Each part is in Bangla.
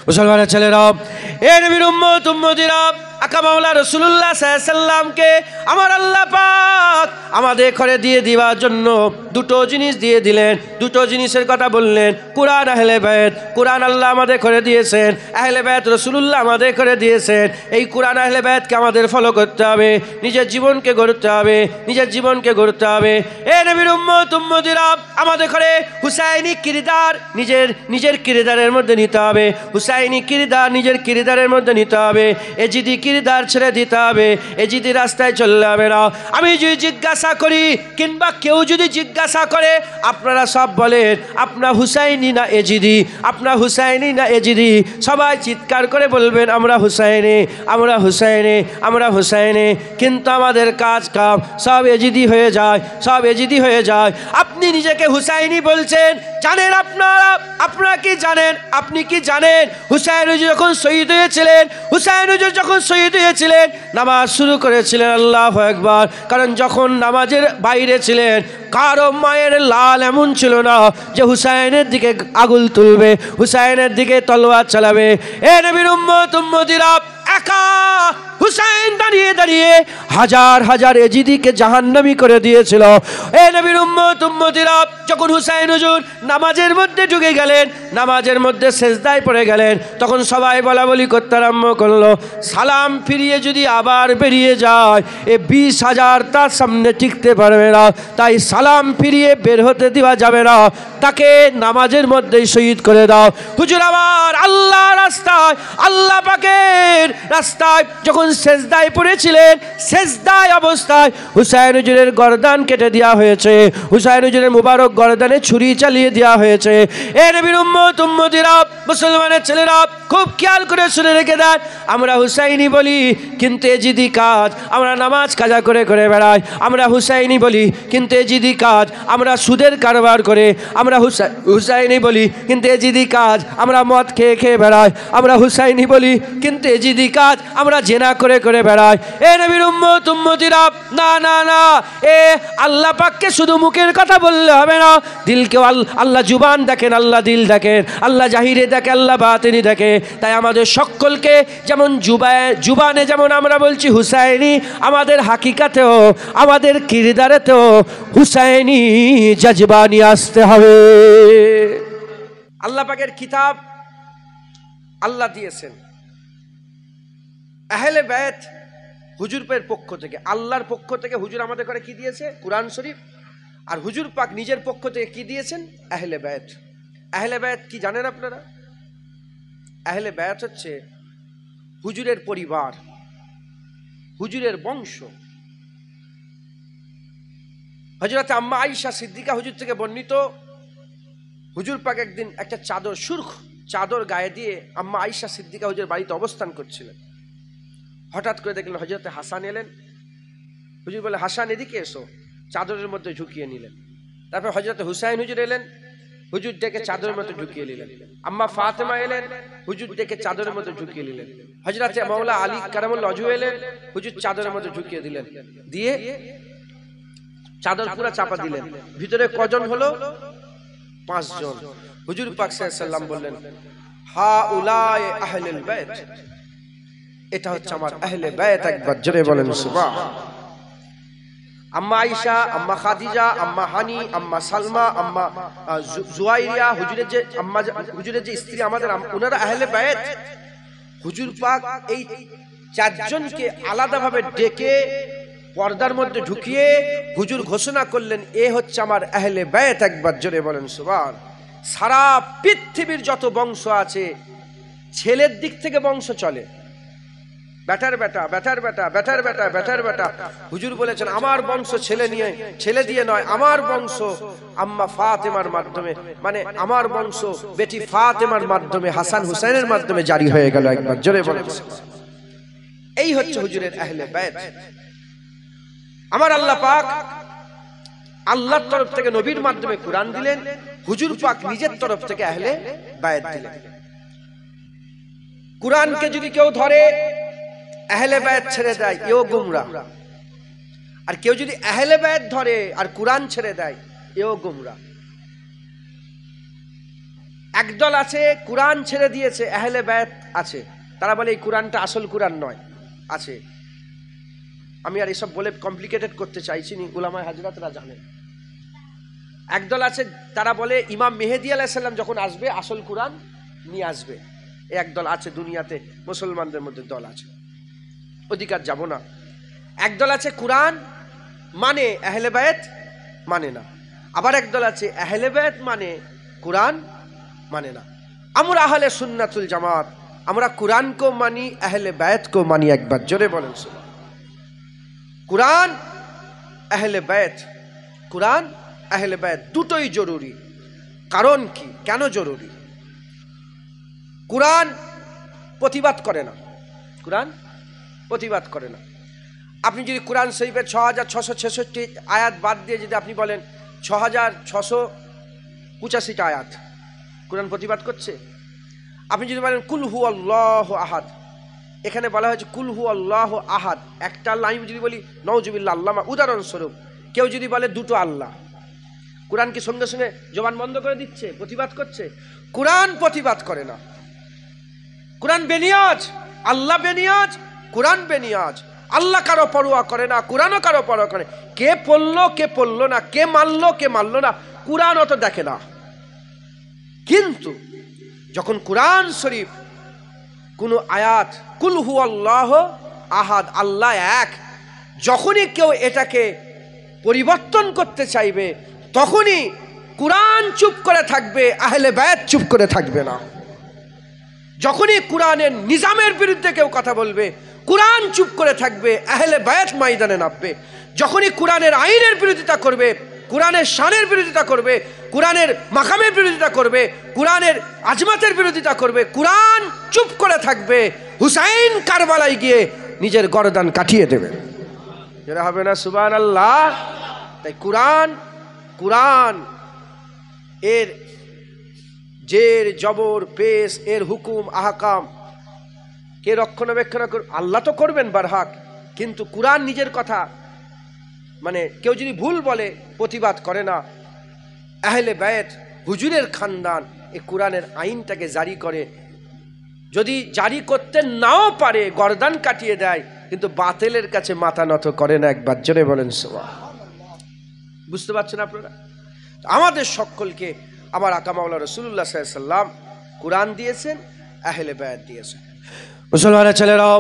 মুসলমানের ছেলেরা, এ নবীর উম্মত উম্মতিরা, আকা মাওলা রাসূলুল্লাহ সাল্লাল্লাহু আলাইহি সাল্লামকে আমার আল্লাহ পাক আমাদের ঘরে দিয়ে দিবার জন্য দুটো জিনিস দিয়ে দিলেন। দুটো জিনিসের কথা বললেন, কুরআন, আহলে বাইত। কুরআন আল্লাহ আমাদের ঘরে দিয়েছেন, আহলে বাইত রাসূলুল্লাহ আমাদের ঘরে দিয়েছেন। এই কুরআন আহলে বাইতকে আমাদের ফলো করতে হবে, নিজের জীবনকে গড়তে হবে, নিজের জীবনকে গড়তে হবে। এ নবীর উম্মত উম্মতিরা, আমাদের ঘরে হুসাইনি কিরদার নিজের কিরদারের মধ্যে নিতে হবে। হুসাইনি কিরদার নিজের কিরদারের মধ্যে নিতে হবে। এজিদি কিরদার ছেড়ে দিতে হবে, এজিদি রাস্তায় চললে হবে না। আমি যদি জিজ্ঞাসা করি কিংবা কেউ যদি জিজ্ঞাসা করে, আপনারা সব বলেন আপনার হুসাইনি না এজিদি, আপনার হুসাইনি না এজিদি, সবাই চিৎকার করে বলবেন আমরা হুসাইনি, আমরা হুসাইনি, আমরা হুসাইনি। কিন্তু আমাদের কাজ কাম সব এজিদি হয়ে যায়, সব এজিদি হয়ে যায়। আপনি নিজেকে হুসাইনি বলছেন, জানেন আপনারা কি জানেন? আপনি কি জানেন হুসাইন হুজুর যখন শহীদ হয়েছিলেন, হুসাইন হুজুর যখন শহীদ হয়েছিলেন নামাজ শুরু করেছিলেন আল্লাহু আকবার। কারণ যখন নামাজের বাইরে ছিলেন কারো মায়ের লাল এমন ছিল না যে হুসাইনের দিকে আগুল তুলবে, হুসাইনের দিকে তলোয়ার চালাবে। এ নবীর উম্মত উম্মতিরা, একা হুসাইন দাঁড়িয়ে দাঁড়িয়ে হাজার হাজার এজিদিকে জাহান্নামী করে দিয়েছিল। এ নবীর উম্মত উম্মতিরা, যখন হুসাইন হুজুর নামাজের মধ্যে ঢুকে গেলেন, নামাজের মধ্যে সেজদায় পড়ে গেলেন, তখন সবাই বলা বলি করতে আরম্ভ করলো, সালাম ফিরিয়ে যদি আবার বেরিয়ে যায় এ 20,000 তার সামনে টিকতে পারবে না, তাই সালাম ফিরিয়ে বের হতে দেওয়া যাবে না, তাকে নামাজের মধ্যেই শহীদ করে দাও। হুজুর আবার আল্লাহ রাস্তায়, আল্লাহ পাকের রাস্তায় যখন সেজদায় পড়েছিলেন, সেজদায় অবস্থায় হুসাইন হুজুরের গর্দান কেটে দেওয়া হয়েছে, হুসাইন হুজুরের মুবারক গর্দানে ছুরি চালিয়ে দেওয়া হয়েছে। এ নবীর উম্মত উম্মতিরা, মুসলমানের ছেলেরা, খুব খেয়াল করে শুনে রেখে দেন, আমরা হুসাইনি বলি কিন্তু এজিদি কাজ আমরা নামাজ কাজা করে করে বেড়াই। আমরা হুসাইনি বলি কিন্তু এজিদি কাজ আমরা সুদের কারবার করে, আমরা হুসাইনি বলি কিন্তু এজিদি কাজ আমরা মদ খেয়ে খেয়ে বেড়াই। আমরা হুসাইনি বলি কিন্তু এজিদি কাজ আমরা জেনা করে করে বেড়াই। এ নবীর উম্মত উম্মতিরা, না না না, এ আল্লাহ পাককে শুধু মুখের কথা বললে হবে না, দিলকেও আল্লাহ জুবান দেখেন, আল্লাহ দিল দেখেন, আল্লাহ জাহিরে দেখে, আল্লাহ বাতিনি দেখে। তাই আমাদের সকলকে যেমন জুবানে যেমন আমরা বলছি হুসাইনি, আমাদের হাকিকাতেও আমাদের কিরদারেতেও হুসাইনি জজবা নিয়ে আসতে হবে। আল্লাহ পাকের কিতাব আল্লাহ দিয়েছেন, আহলে বাইত হুজুরের পক্ষ থেকে, আল্লাহর পক্ষ থেকে হুজুর আমাদের করে কি দিয়েছে? কুরআন শরীফ। আর হুজুর পাক নিজের পক্ষ থেকে কি দিয়েছেন? আহলে বাইত। আহলে বাইত কি জানেন আপনারা? আহলে বাইত হচ্ছে হুজুরের পরিবার, হুজুরের বংশ। হযরত আম্মা আয়েশা সিদ্দিকা হুজুর থেকে বর্ণিত, হুজুর পাক একদিন একটা চাদর, সুরখ চাদর গায়ে দিয়ে আম্মা আয়েশা সিদ্দিকা হুজুর বাড়িতে অবস্থান করছিলেন। হঠাৎ করে দেখলেন হযরত হাসান এলেন। হুজুর বলে, হাসান এদিকে এসো, চাদরের মধ্যে ঝুঁকিয়ে নিলেন। তারপর হযরত হুসাইন হুজুর এলেন, হুজুর ডেকে চাদরের মধ্যে ঝুঁকিয়ে নিলেন। আম্মা ফাতেমা এলেন, হুজুর ডেকে চাদরের মধ্যে ঝুঁকিয়ে নিলেন। হযরত মাওলা আলী কারামুল্লাহ ওয়াজহু এলেন, হুজুর চাদরের মধ্যে ঝুঁকিয়ে দিলেন, দিয়ে চাদর পুরো চাপা দিলেন। ভিতরে কজন হলো? 5 জন। হুজুর পাক সাল্লাল্লাহু আলাইহি ওয়াসাল্লাম বললেন, হাউলাই আহলুল বাইত, এটা হচ্ছে আমার আহলে বাইত। একবার জোরে বলেন সুবহান। আম্মা আয়েশা, আম্মা খাদিজা, আম্মা হানি, আম্মা সালমা, আম্মা জুয়াইরিয়া, হুজুরের যে স্ত্রী আমাদের, ওনারা আহলে বাইত। হুজুর পাক এই 4 জনকে আলাদাভাবে ডেকে পর্দার মধ্যে ঢুকিয়ে হুজুর ঘোষণা করলেন, এ হচ্ছে আমার আহলে বাইত। একবার জোরে বলেন সুবহান। সারা পৃথিবীর যত বংশ আছে, ছেলের দিক থেকে বংশ চলে, বেটার বেটা, বেটার বেটা, বেটার বেটা, বেটার বেটা। হুজুর বলেছেন আমার বংশ ছেলে দিয়ে নয়, আমার বংশ আম্মা ফাতেমার মাধ্যমে, মানে আমার বংশ বেটি ফাতেমার মাধ্যমে, হাসান হুসাইনের মাধ্যমে জারি হয়ে গেল। একবার জোরে বলেন। এই হচ্ছে হুজুরের আহলে বাইত। আমার আল্লাহ পাক আল্লাহর তরফ থেকে নবীর মাধ্যমে কুরআন দিলেন, হুজুর পাক নিজের তরফ থেকে আহলে বাইত দিলেন। কুরআনকে যদি কেউ ধরে আহলে বাইত ছেড়ে দেয়, এও গুমরাহ। আর কেউ যদি আহলে বাইত ধরে আর কুরআন ছেড়ে দেয়, এও গুমরাহ। একদল আছে কোরআন ছেড়ে দিয়েছে, আহলে বায়াত আছে, তারা বলে এই কোরআনটা আসল কোরআন নয়। আছে, আমি আর এসব বলে কমপ্লিকেটেড করতে চাইছি নি, উলামায়ে হাজরাতরা জানেন। একদল আছে তারা বলে ইমাম মেহেদী আলাইহিস সালাম যখন আসবে আসল কোরআন নিয়ে আসবে। একদল আছে দুনিয়াতে, মুসলমানদের মধ্যে দল আছে, অধিকার যাব না। একদল আছে কোরআন মানে আহলে বায়াত মানে না, আবার একদল আছে আহলে বায়াত মানে কোরআন মানে না। আমরা আহলে সুন্নাতুল জামাত, আমরা কোরআনকেও মানি আহলে বায়াতকেও মানি। একবার জোরে বলেন সুবহান। কোরআন আহলে বায়াত, কোরআন আহলে বায়াত দুটোই জরুরি। কারণ কি, কেন জরুরি? কোরআন প্রতিবাদ করে না, কোরআন প্রতিবাদ করে না। আপনি যদি কোরআন শরীফের 6666 আয়াত বাদ দিয়ে যদি আপনি বলেন 6685টা আয়াত, কোরআন প্রতিবাদ করছে? আপনি যদি বলেন কুল হু আল্লাহু আহাদ, এখানে বলা হয়েছে কুল হু আল্লাহু আহাদ, একটা আল্লাহ। আমি যদি বলি নওজুবিল্লাহ, আল্লাহ উদাহরণস্বরূপ কেউ যদি বলে দুটো আল্লাহ, কোরআন কি সঙ্গে সঙ্গে জবান বন্ধ করে দিচ্ছে, প্রতিবাদ করছে? কোরআন প্রতিবাদ করে না। কোরআন বেনিয়াজ, আল্লাহ বেনিয়াজ, কোরআন বেনিয়াজ। আল্লাহ কারো পরোয়া করে না, কোরআনও কারো পরোয়া করে। কে পড়লো কে পড়লো না, কে মানলো কে মানলো না, কোরআন অত দেখে না। কিন্তু যখন কোরআন শরীফ কোনো আয়াত কুল হু আল্লাহ আহাদ, আল্লাহ এক, যখনই কেউ এটাকে পরিবর্তন করতে চাইবে তখনই কোরআন চুপ করে থাকবে, আহলে বায়াত চুপ করে থাকবে না। যখনই কোরআনের নিজামের বিরুদ্ধে কেউ কথা বলবে কোরআন চুপ করে থাকবে, আহলে বায়াত ময়দানে নামবে। যখনই কোরআনের আইনের বিরোধিতা করবে, কোরআনের শানের বিরোধিতা করবে, কোরআনের মাকামের বিরোধিতা করবে, কোরআনের আজমাতের বিরোধিতা করবে, কোরআন চুপ করে থাকবে। হুসাইন কারবালায় গিয়ে নিজের গর্দান কাটিয়ে দেবে। যেটা হবে না সুবহানাল্লাহ। তাই কোরআন, কোরআন এর জের জবর পেশ, এর হুকুম আহকাম কে রক্ষণাবেক্ষণ করবে? আল্লাহ তো করবেন বারহাক, কিন্তু কোরআন নিজের কথা মানে কেউ যদি ভুল বলে প্রতিবাদ করে না। আহলে বায়াত হুজুরের খানদান এই কোরআনের আইনটাকে জারি করে, যদি জারি করতে নাও পারে গর্দান কাটিয়ে দেয়, কিন্তু বাতিলের কাছে মাথা নত করে না। একবার জোরে বলেন সুবহানাল্লাহ। বুঝতে পারছেন আপনারা? আমাদের সকলকে আমার আকা মাওলানা রাসূলুল্লাহ সাল্লাল্লাহু আলাইহি ওয়াসাল্লাম কোরআন দিয়েছেন, আহলে বায়াত দিয়েছেন। মুসলমানের ছেলেরাও,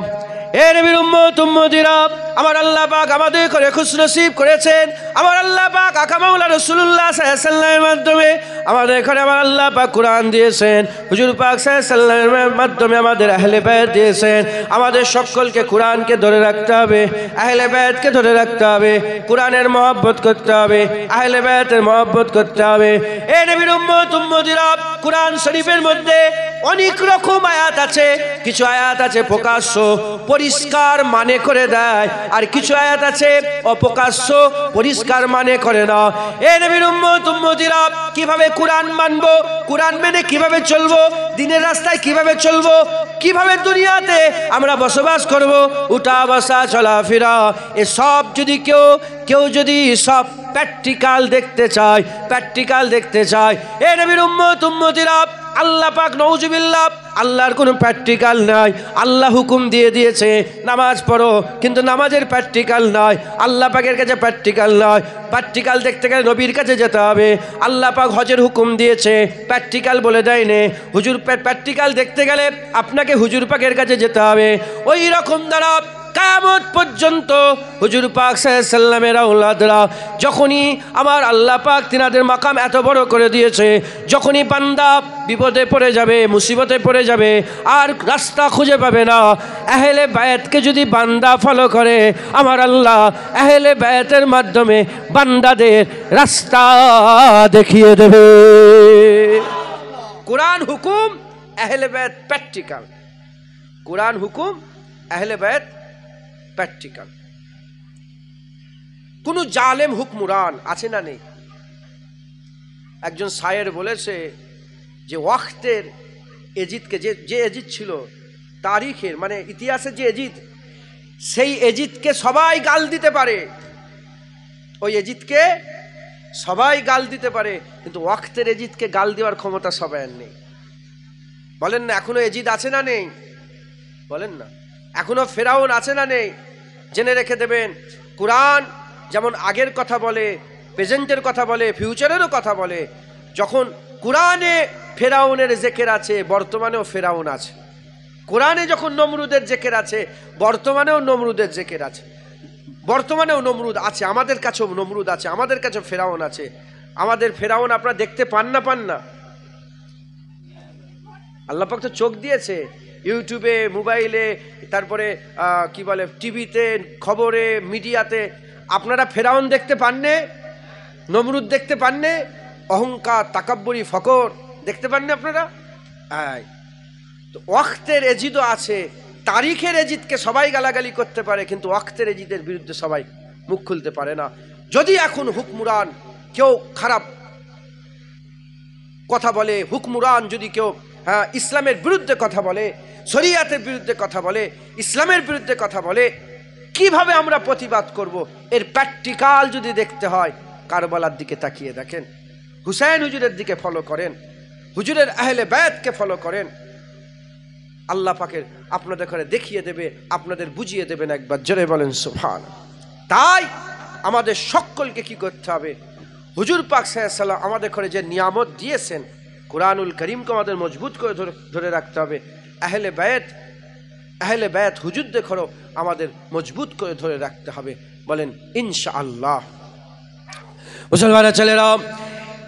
এ নবীর উম্মত উম্মতিরা, আমার আল্লাহ পাক আমাদের করে খুশনসিব করেছেন। আমার আল্লাহ পাক আকা মাওলানা রাসূলুল্লাহ সাল্লাল্লাহু আলাইহি ওয়াসাল্লামের মাধ্যমে আমাদের ঘরে আমার আল্লাহ পাক কোরআন দিয়েছেন। হুজুর পাক সাল্লাল্লাহু আলাইহি ওয়াসাল্লামের মাধ্যমে আমাদের আহলে বায়াত দিয়েছেন। আমাদের সকলকে কোরআনকে ধরে রাখতে হবে, আহলে বায়াতকে ধরে রাখতে হবে, কোরআনের মহব্বত করতে হবে, আহলে বায়াতের মহব্বত করতে হবে। এ নবীর উম্মত উম্মতিরা, কোরআন শরীফের মধ্যে অনেক রকম আয়াত আছে। কিছু আয়াত আছে প্রকাশ্য পরিষ্কার মানে করে দেয়, আর কিছু আয়াত আছে অপ্রকাশ্য পরিষ্কার মানে করে না। এ নবীর উম্মত উম্মতিরা, কিভাবে কোরআন মানবো, কোরআন মেনে কিভাবে চলবো, দিনের রাস্তায় কিভাবে চলবো, কিভাবে দুনিয়াতে আমরা বসবাস করব, উঠা বসা চলাফেরা, এসব যদি কেউ যদি সব প্র্যাকটিক্যাল দেখতে চায়, প্র্যাকটিক্যাল দেখতে চায়, এ নবীর উম্মত উম্মতিরা, আল্লাহ পাক নওজুবিল্লাহ, আল্লাহর কোনো প্র্যাকটিক্যাল নাই। আল্লাহ হুকুম দিয়ে দিয়েছে নামাজ পড়ো, কিন্তু নামাজের প্র্যাকটিক্যাল নয়, আল্লাহ পাকের কাছে প্র্যাকটিক্যাল নয়। প্র্যাকটিক্যাল দেখতে গেলে নবীর কাছে যেতে হবে। আল্লাহ পাক হজের হুকুম দিয়েছে, প্র্যাকটিক্যাল বলে দেয়নি। হুজুর প্র্যাকটিক্যাল দেখতে গেলে আপনাকে হুজুর পাকের কাছে যেতে হবে। ওই রকম দ্বারা কিয়ামত পর্যন্ত হুজুর পাক সাল্লাল্লাহু আলাইহি ওয়াসাল্লামের আওলাদরা, যখনই আমার আল্লাহ পাক তিনাদের মাকাম এত বড় করে দিয়েছে, যখনই বান্দা বিপদে পড়ে যাবে, মুসিবতে পড়ে যাবে, আর রাস্তা খুঁজে পাবে না, আহলে বায়াতকে যদি বান্দা ফলো করে, আমার আল্লাহ আহলে বায়াতের মাধ্যমে বান্দাদের রাস্তা দেখিয়ে দেবে। কোরআন হুকুম, আহলে বায়াত প্র্যাকটিক্যাল। কোরআন হুকুম, আহলে বায়াত প্র্যাকটিক্যাল। কোন জালেম হুকমরান আছে না নেই? একজন শায়ের বলেছে যে ওয়াক্তের এজিদকে, যে এজিদ ছিল তারিখের মানে ইতিহাসের যে এজিদ, সেই এজিদকে সবাই গাল দিতে পারে, ওই এজিদকে সবাই গাল দিতে পারে, কিন্তু ওয়াক্তের এজিদকে গাল দেওয়ার ক্ষমতা সবাই নেই। বলেন না, এখনো এজিদ আছে না নেই? বলেন না, এখনো ফেরাউন আছে না নেই? জেনে রেখে দেবেন, কোরআন যেমন আগের কথা বলে, প্রেজেন্টের কথা বলে, ফিউচারেরও কথা বলে। যখন কোরআনে ফেরাউনের জেকের আছে, বর্তমানেও ফেরাউন আছে। কোরআনে যখন নমরুদের জেকের আছে, বর্তমানেও নমরুদের জেকের আছে। বর্তমানেও নমরুদ আছে, আমাদের কাছেও নমরুদ আছে, আমাদের কাছেও ফেরাউন আছে। আমাদের ফেরাউন আপনারা দেখতে পান না? পান না? আল্লাহ পাক তো চোখ দিয়েছে, ইউটিউবে, মোবাইলে, তারপরে কি বলে টিভিতে, খবরে, মিডিয়াতে। আপনারা ফেরাউন দেখতে পাননে? নমরুদ দেখতে পাননে? অহংকার, তাকাব্বুরি, ফকর দেখতে পাননি আপনারা? তো ওয়াক্তের এজিদও আছে। তারিখের এজিদকে সবাই গালাগালি করতে পারে, কিন্তু ওয়াক্তের এজিদের বিরুদ্ধে সবাই মুখ খুলতে পারে না। যদি এখন হুকমুরান কেউ খারাপ কথা বলে, হুকমুরান যদি কেউ ইসলামের বিরুদ্ধে কথা বলে, শরিয়াতের বিরুদ্ধে কথা বলে, ইসলামের বিরুদ্ধে কথা বলে, কিভাবে আমরা প্রতিবাদ করব? এর প্র্যাকটিক্যাল যদি দেখতে হয়, কারবালার দিকে তাকিয়ে দেখেন, হুসাইন হুজুরের দিকে ফলো করেন, হুজুরের আহলে বায়াতকে ফলো করেন। আল্লাহ পাকের আপনাদের করে দেখিয়ে দেবে, আপনাদের বুঝিয়ে দেবেন। একবার জোরে বলেন সুবহানাল্লাহ। তাই আমাদের সকলকে কি করতে হবে? হুজুর পাক সাল্লাল্লাহু আলাইহি ওয়াসাল্লাম আমাদের করে যে নিয়ামত দিয়েছেন, কোরআনুল করিমকে আমাদের মজবুত করে ধরে রাখতে হবে। আহলে বায়াত হুজুরদের করো আমাদের মজবুত করে ধরে রাখতে হবে। বলেন ইনশাআল্লাহ। মুসলমানের ছেলেরা,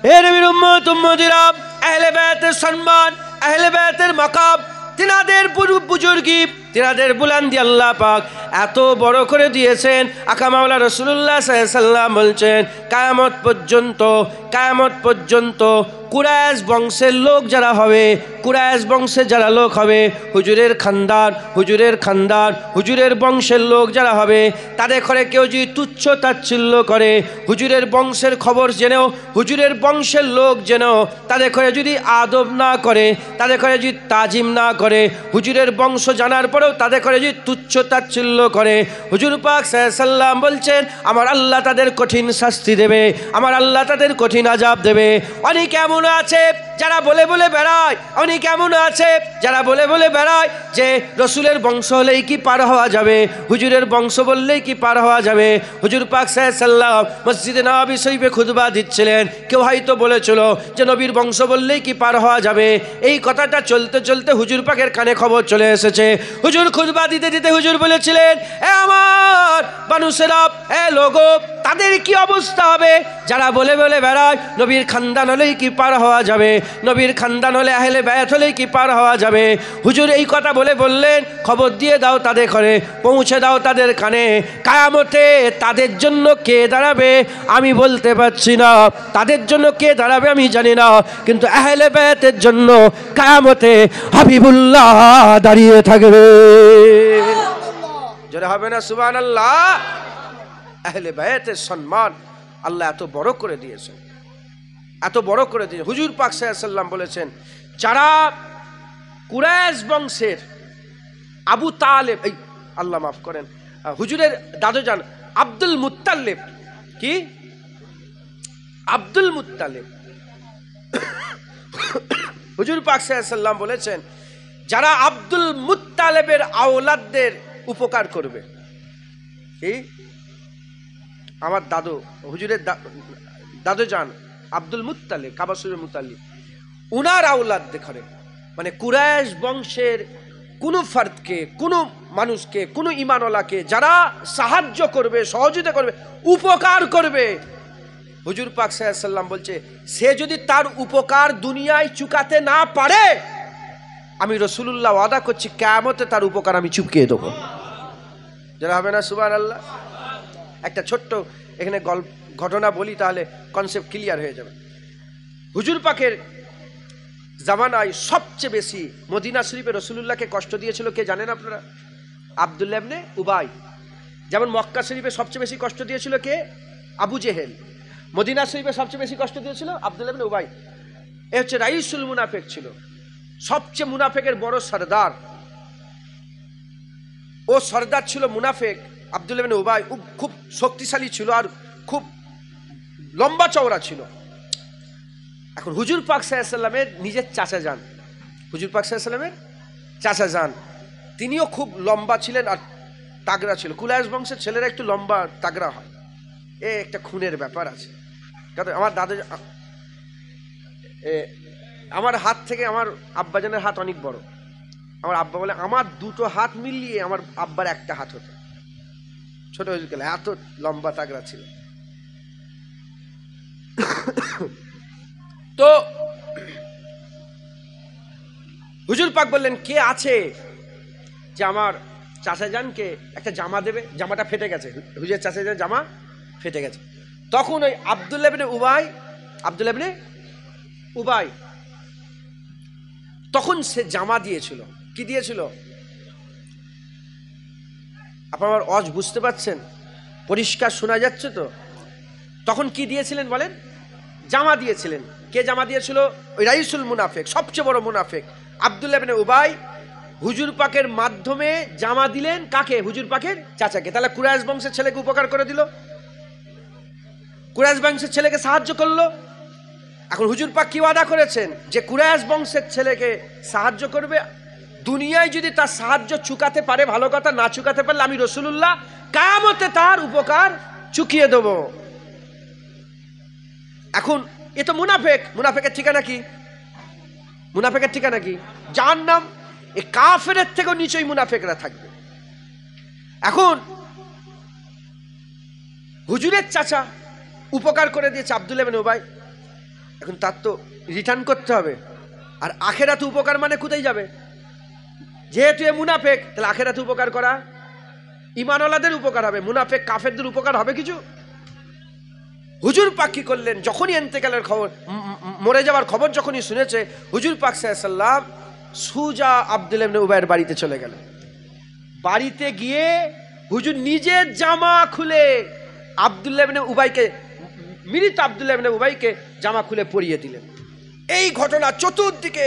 হে নবীর উম্মত উম্মতিরা, আহলে বায়াতের সম্মান, আহলে বায়াতের মাকাম, তিনাদের বুজুর্গি, তিনাদের বুলন্দি আল্লাহ পাক এত বড় করে দিয়েছেন। আকা মাওলা রাসূলুল্লাহ সাল্লাল্লাহু আলাইহি ওয়াসাল্লাম বলছেন, কিয়ামত পর্যন্ত কুরাইশ বংশের লোক যারা হবে, কুরাইশ বংশের যারা লোক হবে, হুজুরের হুজুরের বংশের লোক যারা হবে, তাদের ঘরে কেউ যদি তুচ্ছ তাচ্ছিল্য করে, হুজুরের বংশের খবর জেনেও, হুজুরের বংশের লোক জেনেও তাদের ঘরে যদি আদব না করে, তাদের ঘরে যদি তাজিম না করে, হুজুরের বংশ জানার পরেও তাদের ঘরে যদি তুচ্ছ তাচ্ছিল্য করে, হুজুর পাক সাল্লাল্লাহু আলাইহি ওয়াসাল্লাম বলছেন, আমার আল্লাহ তাদের কঠিন শাস্তি দেবে, আমার আল্লাহ তাদের কঠিন আযাব দেবে। অনেক এমন আছে যারা বলে বেড়ায়, অনেক এমন আছে যারা বলে বেড়ায় যে রসুলের বংশ হলেই কি পার হওয়া যাবে, হুজুরের বংশ বললেই কি পার হওয়া যাবে। হুজুর পাক সাল্লাল্লাহু আলাইহি ওয়াসাল্লাম মসজিদে নববী শরীফে খুতবা দিচ্ছিলেন, কেউ হয়তো বলেছিল যে নবীর বংশ বললেই কি পার হওয়া যাবে। এই কথাটা চলতে চলতে হুজুর পাকের কানে খবর চলে এসেছে। হুজুর খুতবা দিতে হুজুর বলেছিলেন, এ আমার মানুষেরা, এ লোগো, তাদের কি অবস্থা হবে যারা বলে বেড়ায় নবীর খানদান হলেই কি পার হওয়া যাবে, নবীর খানদান হলে, আহলে বায়াত হলেই কি পার হওয়া যাবে। হুজুর এই কথা বললেন, খবর দিয়ে দাও তাদের ঘরে, পৌঁছে দাও তাদের কানে। কিয়ামতে তাদের জন্য কে দাঁড়াবে আমি বলতে পারছি না, তাদের জন্য কে দাঁড়াবে আমি জানি না, কিন্তু আহলে বায়াতের জন্য কিয়ামতে হাবিবুল্লাহ দাঁড়িয়ে থাকবে। জোরে হবে না সুবহানাল্লাহ? আহলে বায়াতের সম্মান আল্লাহ এত বড় করে দিয়েছেন, এত বড় করে দিয়ে। হুজুর পাক সাল্লাল্লাহু আলাইহি ওয়াসাল্লাম বলেছেন, যারা কুরাইশ বংশের আবু তালেব, এই আল্লাহ মাফ করেন, হুজুরের দাদুজান আব্দুল মুত্তালিব, কি আব্দুল মুত্তালিব, হুজুর পাক সাল্লাল্লাহু আলাইহি ওয়াসাল্লাম বলেছেন, যারা আব্দুল মুত্তালিবের আওলাদদের উপকার করবে, কি আমার দাদু, হুজুরের দাদুজান আব্দুল মুত্তালিব, কাবা শরীফের মুত্তালিব, উনার আওলাদ দেখে, মানে কুরাইশ বংশের কোনো ফার্দকে, কোনো মানুষকে, কোনো ঈমানওয়ালাকে যারা সাহায্য করবে, সহযোগিতা করবে, উপকার করবে, হুজুর পাক সাল্লাল্লাহু আলাইহি ওয়াসাল্লাম বলছে, সে যদি তার উপকার দুনিয়ায় চুকাতে না পারে, আমি রাসূলুল্লাহ ওয়াদা করছি কিয়ামতে তার উপকার আমি চুকিয়ে দেবো। যারা হবে না সুবহানাল্লাহ? একটা ছোট্ট এখানে ঘটনা বলি, তাহলে কনসেপ্ট ক্লিয়ার হয়ে যাবে। হুজুর পাকের জামানায় সবচেয়ে বেশি মদিনা শরীফে রাসূলুল্লাহকে কষ্ট দিয়েছিল কে জানেন আপনারা? আব্দুল্লাহ ইবনে উবাই। যেমন মক্কা শরীফে সবচেয়ে বেশি কষ্ট দিয়েছিল কে? আবু জেহেল। মদিনা শরীফে সবচেয়ে বেশি কষ্ট দিয়েছিল আব্দুল্লাহ ইবনে উবাই। এ হচ্ছে রাইসুল মুনাফিক, ছিল সবচেয়ে মুনাফিকের বড় সরদার। ও সরদার ছিল মুনাফিক আব্দুল্লাহ ইবনে উবাই, খুব শক্তিশালী ছিল আর খুব লম্বা চওড়া ছিল। এখন হুজুর পাক সাল্লাল্লাহু আলাইহি ওয়াসাল্লামের নিজের চাচা যান, হুজুর পাক সাল্লাল্লাহু আলাইহি ওয়াসাল্লামের চাচা যান, তিনিও খুব লম্বা ছিলেন আর তাগড়া ছিল। কুরাইশ বংশের ছেলেরা একটু লম্বা তাগড়া হয়, এ একটা খুনের ব্যাপার আছে। কারণ আমার দাদা, আমার হাত থেকে আমার আব্বাজানের হাত অনেক বড়। আমার আব্বা বলে আমার দুটো হাত মিলিয়ে আমার আব্বার একটা হাত হতো, ছোট হয়ে গেলে এত লম্বা তাগড়া ছিল। তো হুজুর পাক বললেন, কে আছে যে আমার চাচা জানকে একটা জামা দেবে? জামাটা ফেটে গেছে, হুজুরের চাচা জান জামা ফেটে গেছে। তখন ওই আব্দুল্লাহ ইবনে উবাই তখন সে জামা দিয়েছিল। কি দিয়েছিল? আপনার অজ বুঝতে পারছেন? পরিষ্কার শোনা যাচ্ছে তো? তখন কি দিয়েছিলেন বলেন? জামা দিয়েছিলেন। কে জামা দিয়েছিল? ওই রাইসুল মুনাফিক, সবচেয়ে বড় মুনাফিক আব্দুল্লাহ ইবনে উবাই হুজুর পাকের মাধ্যমে জামা দিলেন। কাকে? হুজুর পাকের চাচাকে। তাহলে কুরাইশ বংশের ছেলেকে উপকার করে দিল, কুরাইশ বংশের ছেলেকে সাহায্য করলো। এখন হুজুর পাক কি ওয়াদা করেছেন? যে কুরাইশ বংশের ছেলেকে সাহায্য করবে, দুনিয়ায় যদি তার সাহায্য চুকাতে পারে ভালো কথা, না চুকাতে পারলে আমি রাসূলুল্লাহ কিয়ামতে তার উপকার চুকিয়ে দেব। এখন এ তো মুনাফিক, মুনাফিকের ঠিকানা কি? মুনাফিকের ঠিকানা কি? জাহান্নাম। এই কাফেরের থেকেও নিচেই মুনাফিকরা থাকবে। এখন হুজুরের চাচা উপকার করে দিয়েছে আব্দুল্লাহ ইবনে উবাই, এখন তার তো রিটার্ন করতে হবে। আর আখেরাতে উপকার মানে কোথায় যাবে? যেহেতু এ মুনাফিক, তাহলে আখেরাতে উপকার করা ঈমানওয়ালাদের উপকার হবে, মুনাফিক কাফেরদের উপকার হবে কিছু? হুজুর পাক কি করলেন? যখনই ইন্তেকালের খবর, মরে যাওয়ার খবর যখনই শুনেছে, হুজুর পাক সাল্লাল্লাহু আলাইহি ওয়াসাল্লাম সুজা আব্দুল্লাহ ইবনে উবাইয়ের বাড়িতে চলে গেলেন। বাড়িতে গিয়ে হুজুর নিজের জামা খুলে আব্দুল্লাহ ইবনে উবাইকে, মৃত আব্দুল্লাহ ইবনে উবাইকে জামা খুলে পরিয়ে দিলেন। এই ঘটনা চতুর্দিকে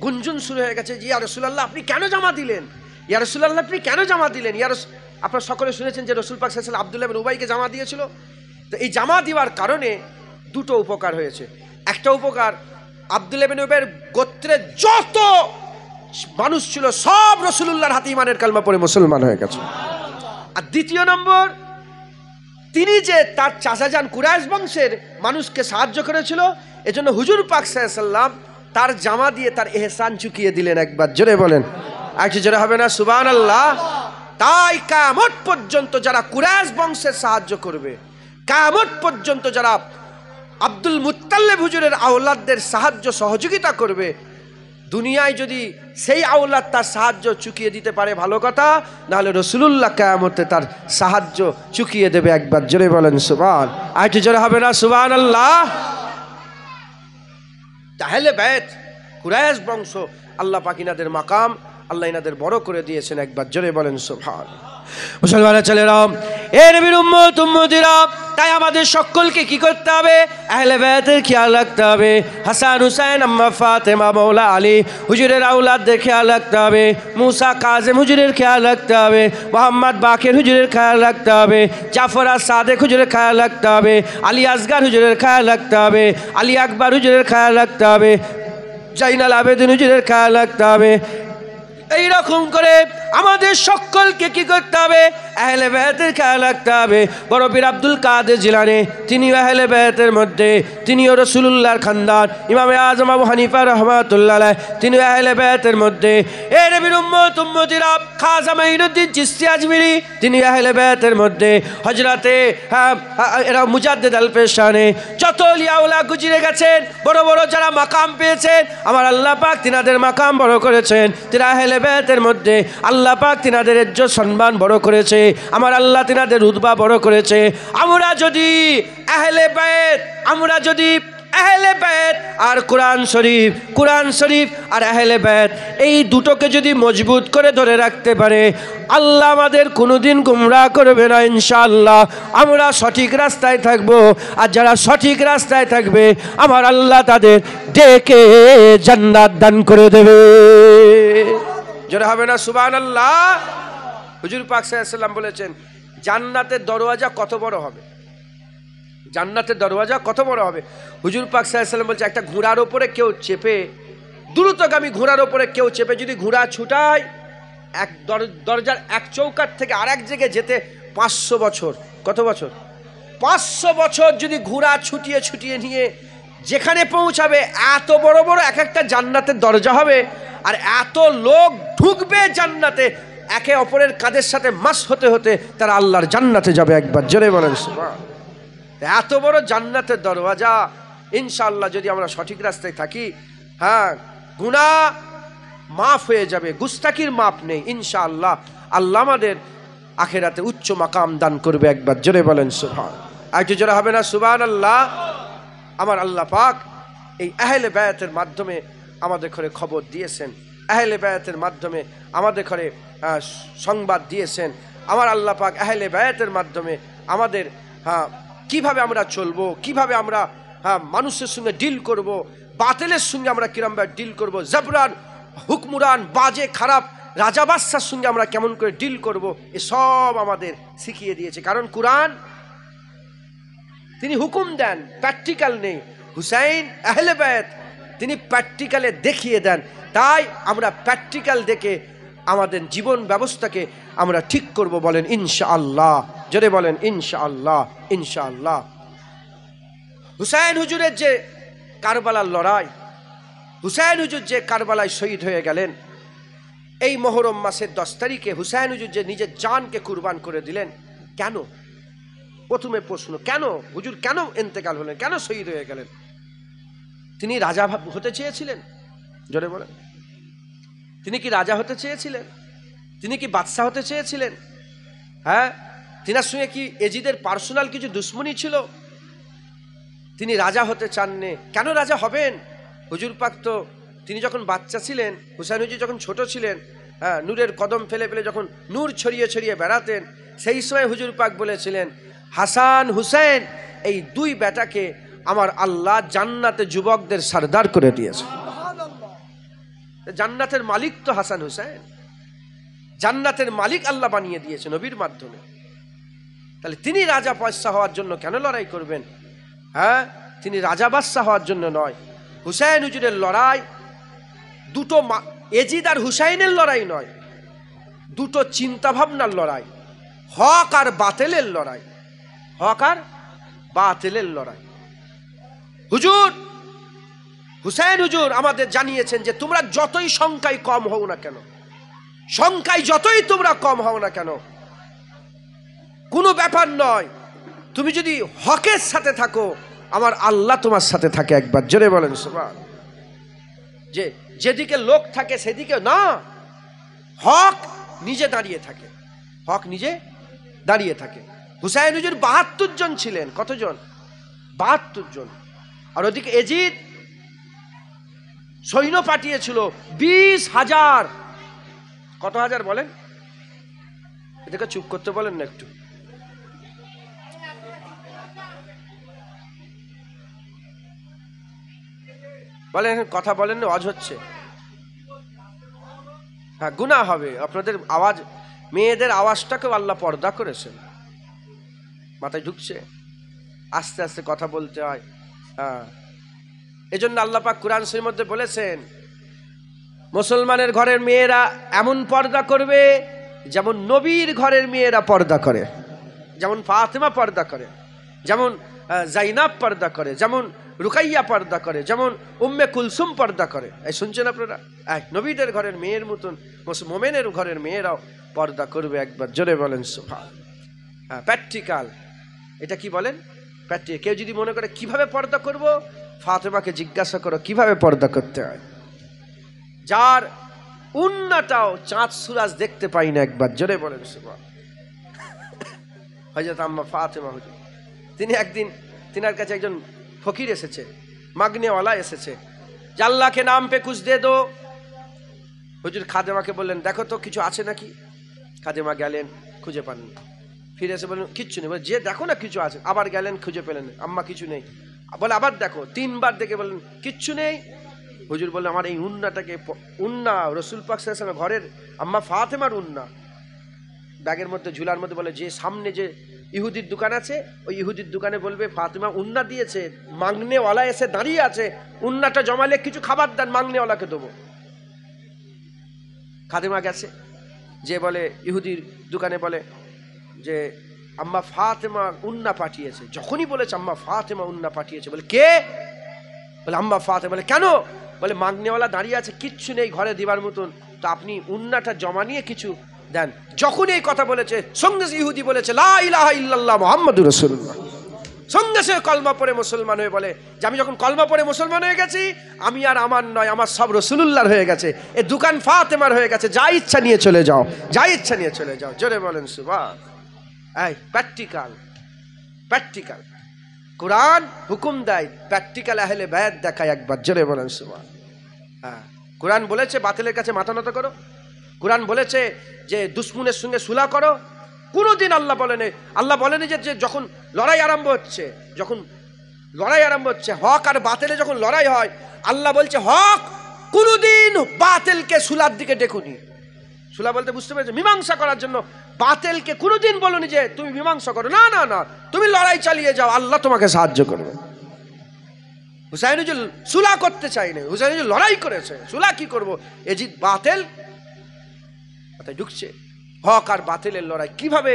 গুঞ্জন শুরু হয়ে গেছে যে ইয়া রাসূলুল্লাহ আপনি কেন জামা দিলেন? ইয়া রাসূলুল্লাহ আপনি কেন জামা দিলেন? আপনারা সকলে শুনেছেন যে রাসূল পাক সাল্লাল্লাহু আলাইহি ওয়াসাল্লাম আব্দুল্লাহ ইবনে উবাইকে জামা দিয়েছিল। তো এই জামা দেওয়ার কারণে দুটো উপকার হয়েছে। একটা উপকার, আব্দুল্লাহ ইবনে উবাইয়ের গোত্রে যত মানুষ ছিল সব রাসূলুল্লাহর হাতে ঈমানের কালমা পড়ে মুসলমান হয়ে গেছে। আর দ্বিতীয় নম্বর, তিনি যে তার চাচাজান কুরাইশ বংশের মানুষকে সাহায্য করেছিল, এজন্য হুজুর পাক সাল্লাল্লাহু আলাইহি ওয়াসাল্লাম তার জামা দিয়ে তার ইহসান চুকিয়ে দিলেন। একবার জোরে বলেন, একটু জোরে হবে না সুবহানাল্লাহ? তাই কিয়ামত পর্যন্ত যারা কুরাইশ বংশের সাহায্য করবে, কিয়ামত পর্যন্ত যারা আব্দুল মুত্তালিব হুজুরের আওলাদদের সাহায্য সহযোগিতা করবে, দুনিয়ায় যদি সেই আওলাদ তার সাহায্য চুকিয়ে দিতে পারে ভালো কথা, নাহলে রাসূলুল্লাহ কিয়ামতে তার সাহায্য চুকিয়ে দেবে। একবার জোরে বলেন সুবহান, একটু জোরে হবে না সুবহানাল্লাহ? তাহলে বাইত কুরাইশ বংশ, আল্লাহ পাক ইনাদের মাকাম, আল্লাহ ইনাদের বড় করে দিয়েছেন। একবার জোরে বলেন সুবহান। মুসলমানের ছেলেরা, এ নবীর উম্মত উম্মতিরা, তাই আমাদের সকলকে কি করতে হবে? আহলে বাইতের খেয়াল রাখতে হবে। হাসান হুসাইন, আম্মা ফাতেমা, মাওলা আলী হুজুরের আওলাদদের খেয়াল রাখতে হবে। মুসা কাজেম হুজুরের খেয়াল রাখতে হবে। মোহাম্মদ বাকের হুজুরের খেয়াল রাখতে হবে। জাফর আর সাদেক হুজুরের খেয়াল রাখতে হবে। আলী আসগার হুজুরের খেয়াল রাখতে হবে। আলী আকবর হুজুরের খেয়াল রাখতে হবে। জাইনাল আবেদিন হুজুরের খেয়াল রাখতে হবে। এইরকম করে আমাদের সকলকে কি করতে হবে? আহলে বাইতের খেয়াল রাখতে হবে। বড় পীর আব্দুল কাদের জিলানী, তিনিও আহলে বাইতের মধ্যে, তিনিও রাসূলুল্লাহর খানদান। ইমামে আযম আবু হানিফা রাহমাতুল্লাহ আলাইহি, তিনিও আহলে বাইতের মধ্যে। এ নবীর উম্মত উম্মতিরা, খাজা মাইনুদ্দিন চিশতি আজমিরি, তিনি আহলে বাইতের মধ্যে। হযরতে এরা মুজাদ্দিদ আল পেশানে, যত আউলিয়া ওয়ালা গুজরে গেছেন, বড় বড় যারা মাকাম পেয়েছেন, আমার আল্লাহ পাক তিনাদের মাকাম বড় করেছেন। তিনা আহলে বাইতের মধ্যে আল্লাহ পাক তিনাদের ইজ্জত সম্মান বড় করেছে। আমার আল্লাহ তিনাদের রুতবা বড় করেছে। আমরা যদি আহলে বাইত আর কোরআন শরীফ আর আহলে বাইত, এই দুটোকে যদি মজবুত করে ধরে রাখতে পারে, আল্লাহ আমাদের কোনোদিন গুমরাহ করবে না ইনশাআল্লাহ। আমরা সঠিক রাস্তায় থাকব। আর যারা সঠিক রাস্তায় থাকবে, আমার আল্লাহ তাদের ডেকে জান্নাত দান করে দেবে। জোরে হবে না সুবহানাল্লাহ? হুজুর পাক সাল্লাল্লাহু আলাইহি ওয়াসাল্লাম বলেছেন, জান্নাতের দরওয়াজা কত বড় হবে? জান্নাতের দরওয়াজা কত বড় হবে? হুজুর পাক সাল্লাল্লাহু আলাইহি ওয়াসাল্লাম বলছে, একটা ঘোড়ার ওপরে কেউ চেপে দ্রুতগামী ঘোড়ার ওপরে কেউ চেপে যদি ঘোড়া ছুটায়, এক দরজার এক চৌকাট থেকে আর এক জায়গায় যেতে 500 বছর, কত বছর? 500 বছর যদি ঘোড়া ছুটিয়ে ছুটিয়ে নিয়ে যেখানে পৌঁছাবে, এত বড় বড় এক একটা জান্নাতের দরজা হবে, আর এত লোক ঢুকবে জান্নাতে, একে অপরের কাঁধের সাথে মাস হতে হতে তারা আল্লাহর জান্নাতে যাবে। একবার জোরে বলেন সুবহান। এত বড় জান্নাতের দরওয়াজা, ইনশাআল্লাহ যদি আমরা সঠিক রাস্তায় থাকি, হ্যাঁ, গুনাহ মাফ হয়ে যাবে, গুস্তাকির মাপ নেই ইনশাআল্লাহ। আল্লাহ আমাদের আখিরাতে উচ্চ মাকাম দান করবে। একবার জোরে বলেন সুবহান। একটু জোরে হবে না সুবহানাল্লাহ? আমার আল্লাহ পাক এই আহলে বায়াতের মাধ্যমে আমাদের ঘরে খবর দিয়েছেন, আহলে বায়াতের মাধ্যমে আমাদের ঘরে সংবাদ দিয়েছেন। আমার আল্লাহ পাক আহলে বায়াতের মাধ্যমে আমাদের কিভাবে আমরা চলবো, কিভাবে আমরা মানুষের সঙ্গে ডিল করব, বাতিলের সঙ্গে আমরা কিরমভাবে ডিল করব, জবরান হুকমুরান বাজে খারাপ রাজা বাদশার সঙ্গে আমরা কেমন করে ডিল করব, এসব আমাদের শিখিয়ে দিয়েছে। কারণ কুরআন তিনি হুকুম দেন, প্র্যাকটিক্যাল নেই। হুসাইন আহলে বায়াত তিনি প্র্যাকটিক্যালে দেখিয়ে দেন। তাই আমরা প্র্যাকটিক্যাল দেখে আমাদের জীবন ব্যবস্থাকে আমরা ঠিক করব। বলেন ইনশাআল্লাহ, জোরে বলেন ইনশাআল্লাহ, ইনশাআল্লাহ। হুসাইন হুজুরের যে কারবালার লড়াই, হুসাইন হুজুর যে কারবালায় শহীদ হয়ে গেলেন, এই মুহররম মাসের 10 তারিখে হুসাইন হুজুর যে নিজের জানকে কুরবান করে দিলেন, কেন? প্রথমে প্রশ্ন, কেন হুজুর কেন ইন্তেকাল হলেন, কেন শহীদ হয়ে গেলেন? তিনি রাজা হতে চেয়েছিলেন? জোরে বলেন। তিনি কি রাজা হতে চেয়েছিলেন? তিনি কি বাদশাহ হতে চেয়েছিলেন? হ্যাঁ, তিনার সঙ্গে কি এজিদের পার্সোনাল কিছু দুশ্মনী ছিল? তিনি রাজা হতে চাননি। কেন রাজা হবেন? হুজুর পাক তো তিনি যখন বাচ্চা ছিলেন, হুসাইন হুজুর যখন ছোট ছিলেন, হ্যাঁ, নূরের কদম ফেলে ফেলে যখন নূর ছড়িয়ে ছড়িয়ে বেড়াতেন, সেই সময় হুজুর পাক বলেছিলেন, হাসান হুসাইন এই দুই বেটাকে আমার আল্লাহ জান্নাতে যুবকদের সরদার করে দিয়েছে। জান্নাতের মালিক তো হাসান হুসাইন, জান্নাতের মালিক আল্লাহ বানিয়ে দিয়েছে নবীর মাধ্যমে। তাহলে তিনি রাজা বাদশাহ হওয়ার জন্য কেন লড়াই করবেন? হ্যাঁ, তিনি রাজা বাদশাহ হওয়ার জন্য নয়। হুসাইন হুজুরের লড়াই দুটো, এজিদ আর হুসাইনের লড়াই নয়, দুটো চিন্তা ভাবনার লড়াই, হক আর বাতিলের লড়াই, হক আর বাতিলের লড়াই। হুজুর হুসাইন হুজুর আমাদের জানিয়েছেন যে তোমরা যতই সংখ্যায় কম হও না কেন, সংখ্যায় যতই তোমরা কম হও না কেন, কোনো ব্যাপার নয়, তুমি যদি হকের সাথে থাকো আমার আল্লাহ তোমার সাথে থাকে। একবার জোরে বলেন সুবহান। যে যেদিকে লোক থাকে সেদিকে না, হক নিজে দাঁড়িয়ে থাকে, হক নিজে দাঁড়িয়ে থাকে। হুসাইন হুজুর 72 জন ছিলেন। কতজন? 72 জন। আর ওদিকে এজিদ সৈন্য পাঠিয়েছিল 20,000। কত হাজার বলেন? এটাকে চুপ করতে বলেন না একটু। বলেন, কথা বলেন না, আওয়াজ হচ্ছে। হ্যাঁ, গুনাহ হবে। আপনাদের আওয়াজ, মেয়েদের আওয়াজটাকেও আল্লাহ পর্দা করেছেন, মাথায় ঢুকছে, আস্তে আস্তে কথা বলতে হয়। হ্যাঁ, এজন্য আল্লাহ পাক কুরআন শরীফের মধ্যে বলেছেন, মুসলমানের ঘরের মেয়েরা এমন পর্দা করবে যেমন নবীর ঘরের মেয়েরা পর্দা করে, যেমন ফাতেমা পর্দা করে, যেমন জাইনাব পর্দা করে, যেমন রুকাইয়া পর্দা করে, যেমন উম্মে কুলসুম পর্দা করে। এই শুনছেন আপনারা? নবীদের ঘরের মেয়ের মতন মোমেনের ঘরের মেয়েরাও পর্দা করবে। একবার জোরে বলেন সুবহান। হ্যাঁ, প্র্যাকটিক্যাল। এটা কি বলেন? প্র্যাকটিক্যাল। কেউ যদি মনে করে কিভাবে পর্দা করব, ফাতেমাকে জিজ্ঞাসা করো কিভাবে পর্দা করতে হয়। যার উন্নাটাও চাঁদ সুরাজ দেখতে পাই না, একবার জোরে বলেন সুবহান। হযরত আম্মা ফাতেমা হুজুর, তিনি একদিন, তিনার কাছে একজন ফকির এসেছে, মাগনেওয়ালা এসেছে, যে আল্লাহ কে নাম পে কুছ দে দো। হুজুর খাদেমাকে বললেন, দেখো তো কিছু আছে নাকি। খাদেমা গেলেন, খুঁজে পাননি। ফিরে এসে বললেন কিচ্ছু নেই। বলে যে দেখো না কিছু আছে। আবার গেলেন, খুঁজে পেলেন, আম্মা কিছু নেই। বলে আবার দেখো। 3 বার দেখে বললেন কিচ্ছু নেই। হুজুর বললেন, আমার এই উন্নাটাকে, উন্না রসুল পাক সাল্লাল্লাহু আলাইহি ওয়াসাল্লাম ঘরের আম্মা ফাতেমার উন্না, ব্যাগের মধ্যে ঝুলার মধ্যে। বলে যে সামনে যে ইহুদির দোকান আছে, ওই ইহুদির দোকানে বলবে ফাতেমা উন্না দিয়েছে, মাংনেওয়ালা এসে দাঁড়িয়ে আছে, উন্নাটা জমালে কিছু খাবার দেন, মাংনেওয়ালাকে দেবো। খাদেমা গেছে, যে বলে ইহুদির দোকানে বলে যে আম্মা ফাতেমা উন্না পাঠিয়েছে। যখনই বলেছে আম্মা ফাতেমা উন্না পাঠিয়েছে, বলে কে? বলে আম্মা ফাতেমা। বলে কেন? বলে মাংনেওয়ালা দাঁড়িয়ে আছে, কিচ্ছু নেই ঘরে দিবার মতন, তো আপনি উন্নাটা জমা নিয়ে কিছু দেন। যখন এই কথা বলেছে, সঙ্গে ইহুদি বলেছে লা ইলাহা ইল্লাল্লাহ মুহাম্মাদুর রাসূলুল্লাহ। সঙ্গে সে কলমা পড়ে মুসলমান হয়ে বলে যে আমি যখন কলমা পড়ে মুসলমান হয়ে গেছি, আমি আর আমার নয়, আমার সব রাসূলুল্লাহর হয়ে গেছে, এ দোকান ফাতেমার হয়ে গেছে, যা ইচ্ছা নিয়ে চলে যাও, যা ইচ্ছা নিয়ে চলে যাও। জোরে বলেন সুবহান। এই প্র্যাকটিক্যাল, প্র্যাকটিক্যাল কোরআন হুকুম দেয়, প্র্যাকটিক্যাল আহলে বায়াত দেখায় একবার। জোরে বলেন সুবহান। হ্যাঁ, কোরআন বলেছে বাতিলের কাছে মাথা নত করো, কোরআন বলেছে যে দুশ্মনের সঙ্গে সুলা করো। কোনোদিন আল্লাহ বলেনি, আল্লাহ বলেনি যে যখন লড়াই আরম্ভ হচ্ছে, যখন লড়াই আরম্ভ হচ্ছে হক আর বাতিলে যখন লড়াই হয়, আল্লাহ বলছে হক কোনোদিন বাতিলকে সুলার দিকে ডেকুনি। সুলা বলতে বুঝতে পেরেছে, মীমাংসা করার জন্য। বাতিলকে কোনোদিন বলনি যে তুমি মীমাংসা করো, না না না, তুমি লড়াই চালিয়ে যাও, আল্লাহ তোমাকে সাহায্য করবে। হুসাইন হুজুর সুলা করতে চাইনি, হুসাইন হুজুর লড়াই করেছে, সুলা কি করবো, এজিদ বাতিল মাথায় ঢুকছে। হক আর বাতিলের লড়াই, কিভাবে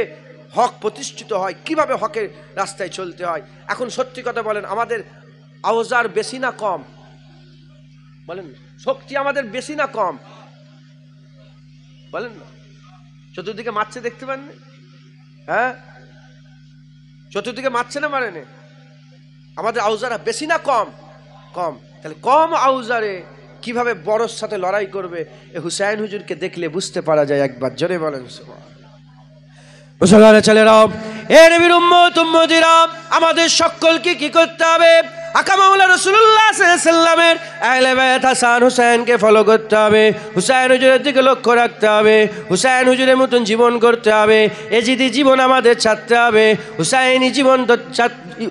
হক প্রতিষ্ঠিত হয়, কিভাবে হকের রাস্তায় চলতে হয়। এখন সত্যি কথা বলেন, আমাদের আওজার বেশি না কম? বলেন, শক্তি আমাদের বেশি না কম? বলেন না। চতুর্দিকে মারছে, দেখতে পান? হ্যাঁ, চতুর্দিকে মারছে না, মারেনি? আমাদের আউজারা বেশি না কম? কম। তাহলে কম আউজারে কিভাবে বড়র সাথে লড়াই করবে, এ হুসাইন হুজুরকে দেখলে বুঝতে পারা যায় একবার। জোরে বলেন সুবহান। মুসলমান ছেলেরা, এ নবীর উম্মত উম্মতিরা, আমাদের সকলকে কি করতে হবে? আকা মাওলা রাসূলুল্লাহ সাল্লাল্লাহু আলাইহি সাল্লামের আহলে বায়াত হাসান হুসাইনকে ফলো করতে হবে, হুসাইন হুজুরের দিকে লক্ষ্য রাখতে হবে, হুসাইন হুজুরের মতন জীবন করতে হবে, এজিদি জীবন আমাদের ছাড়তে হবে। হুসাইনি জীবন,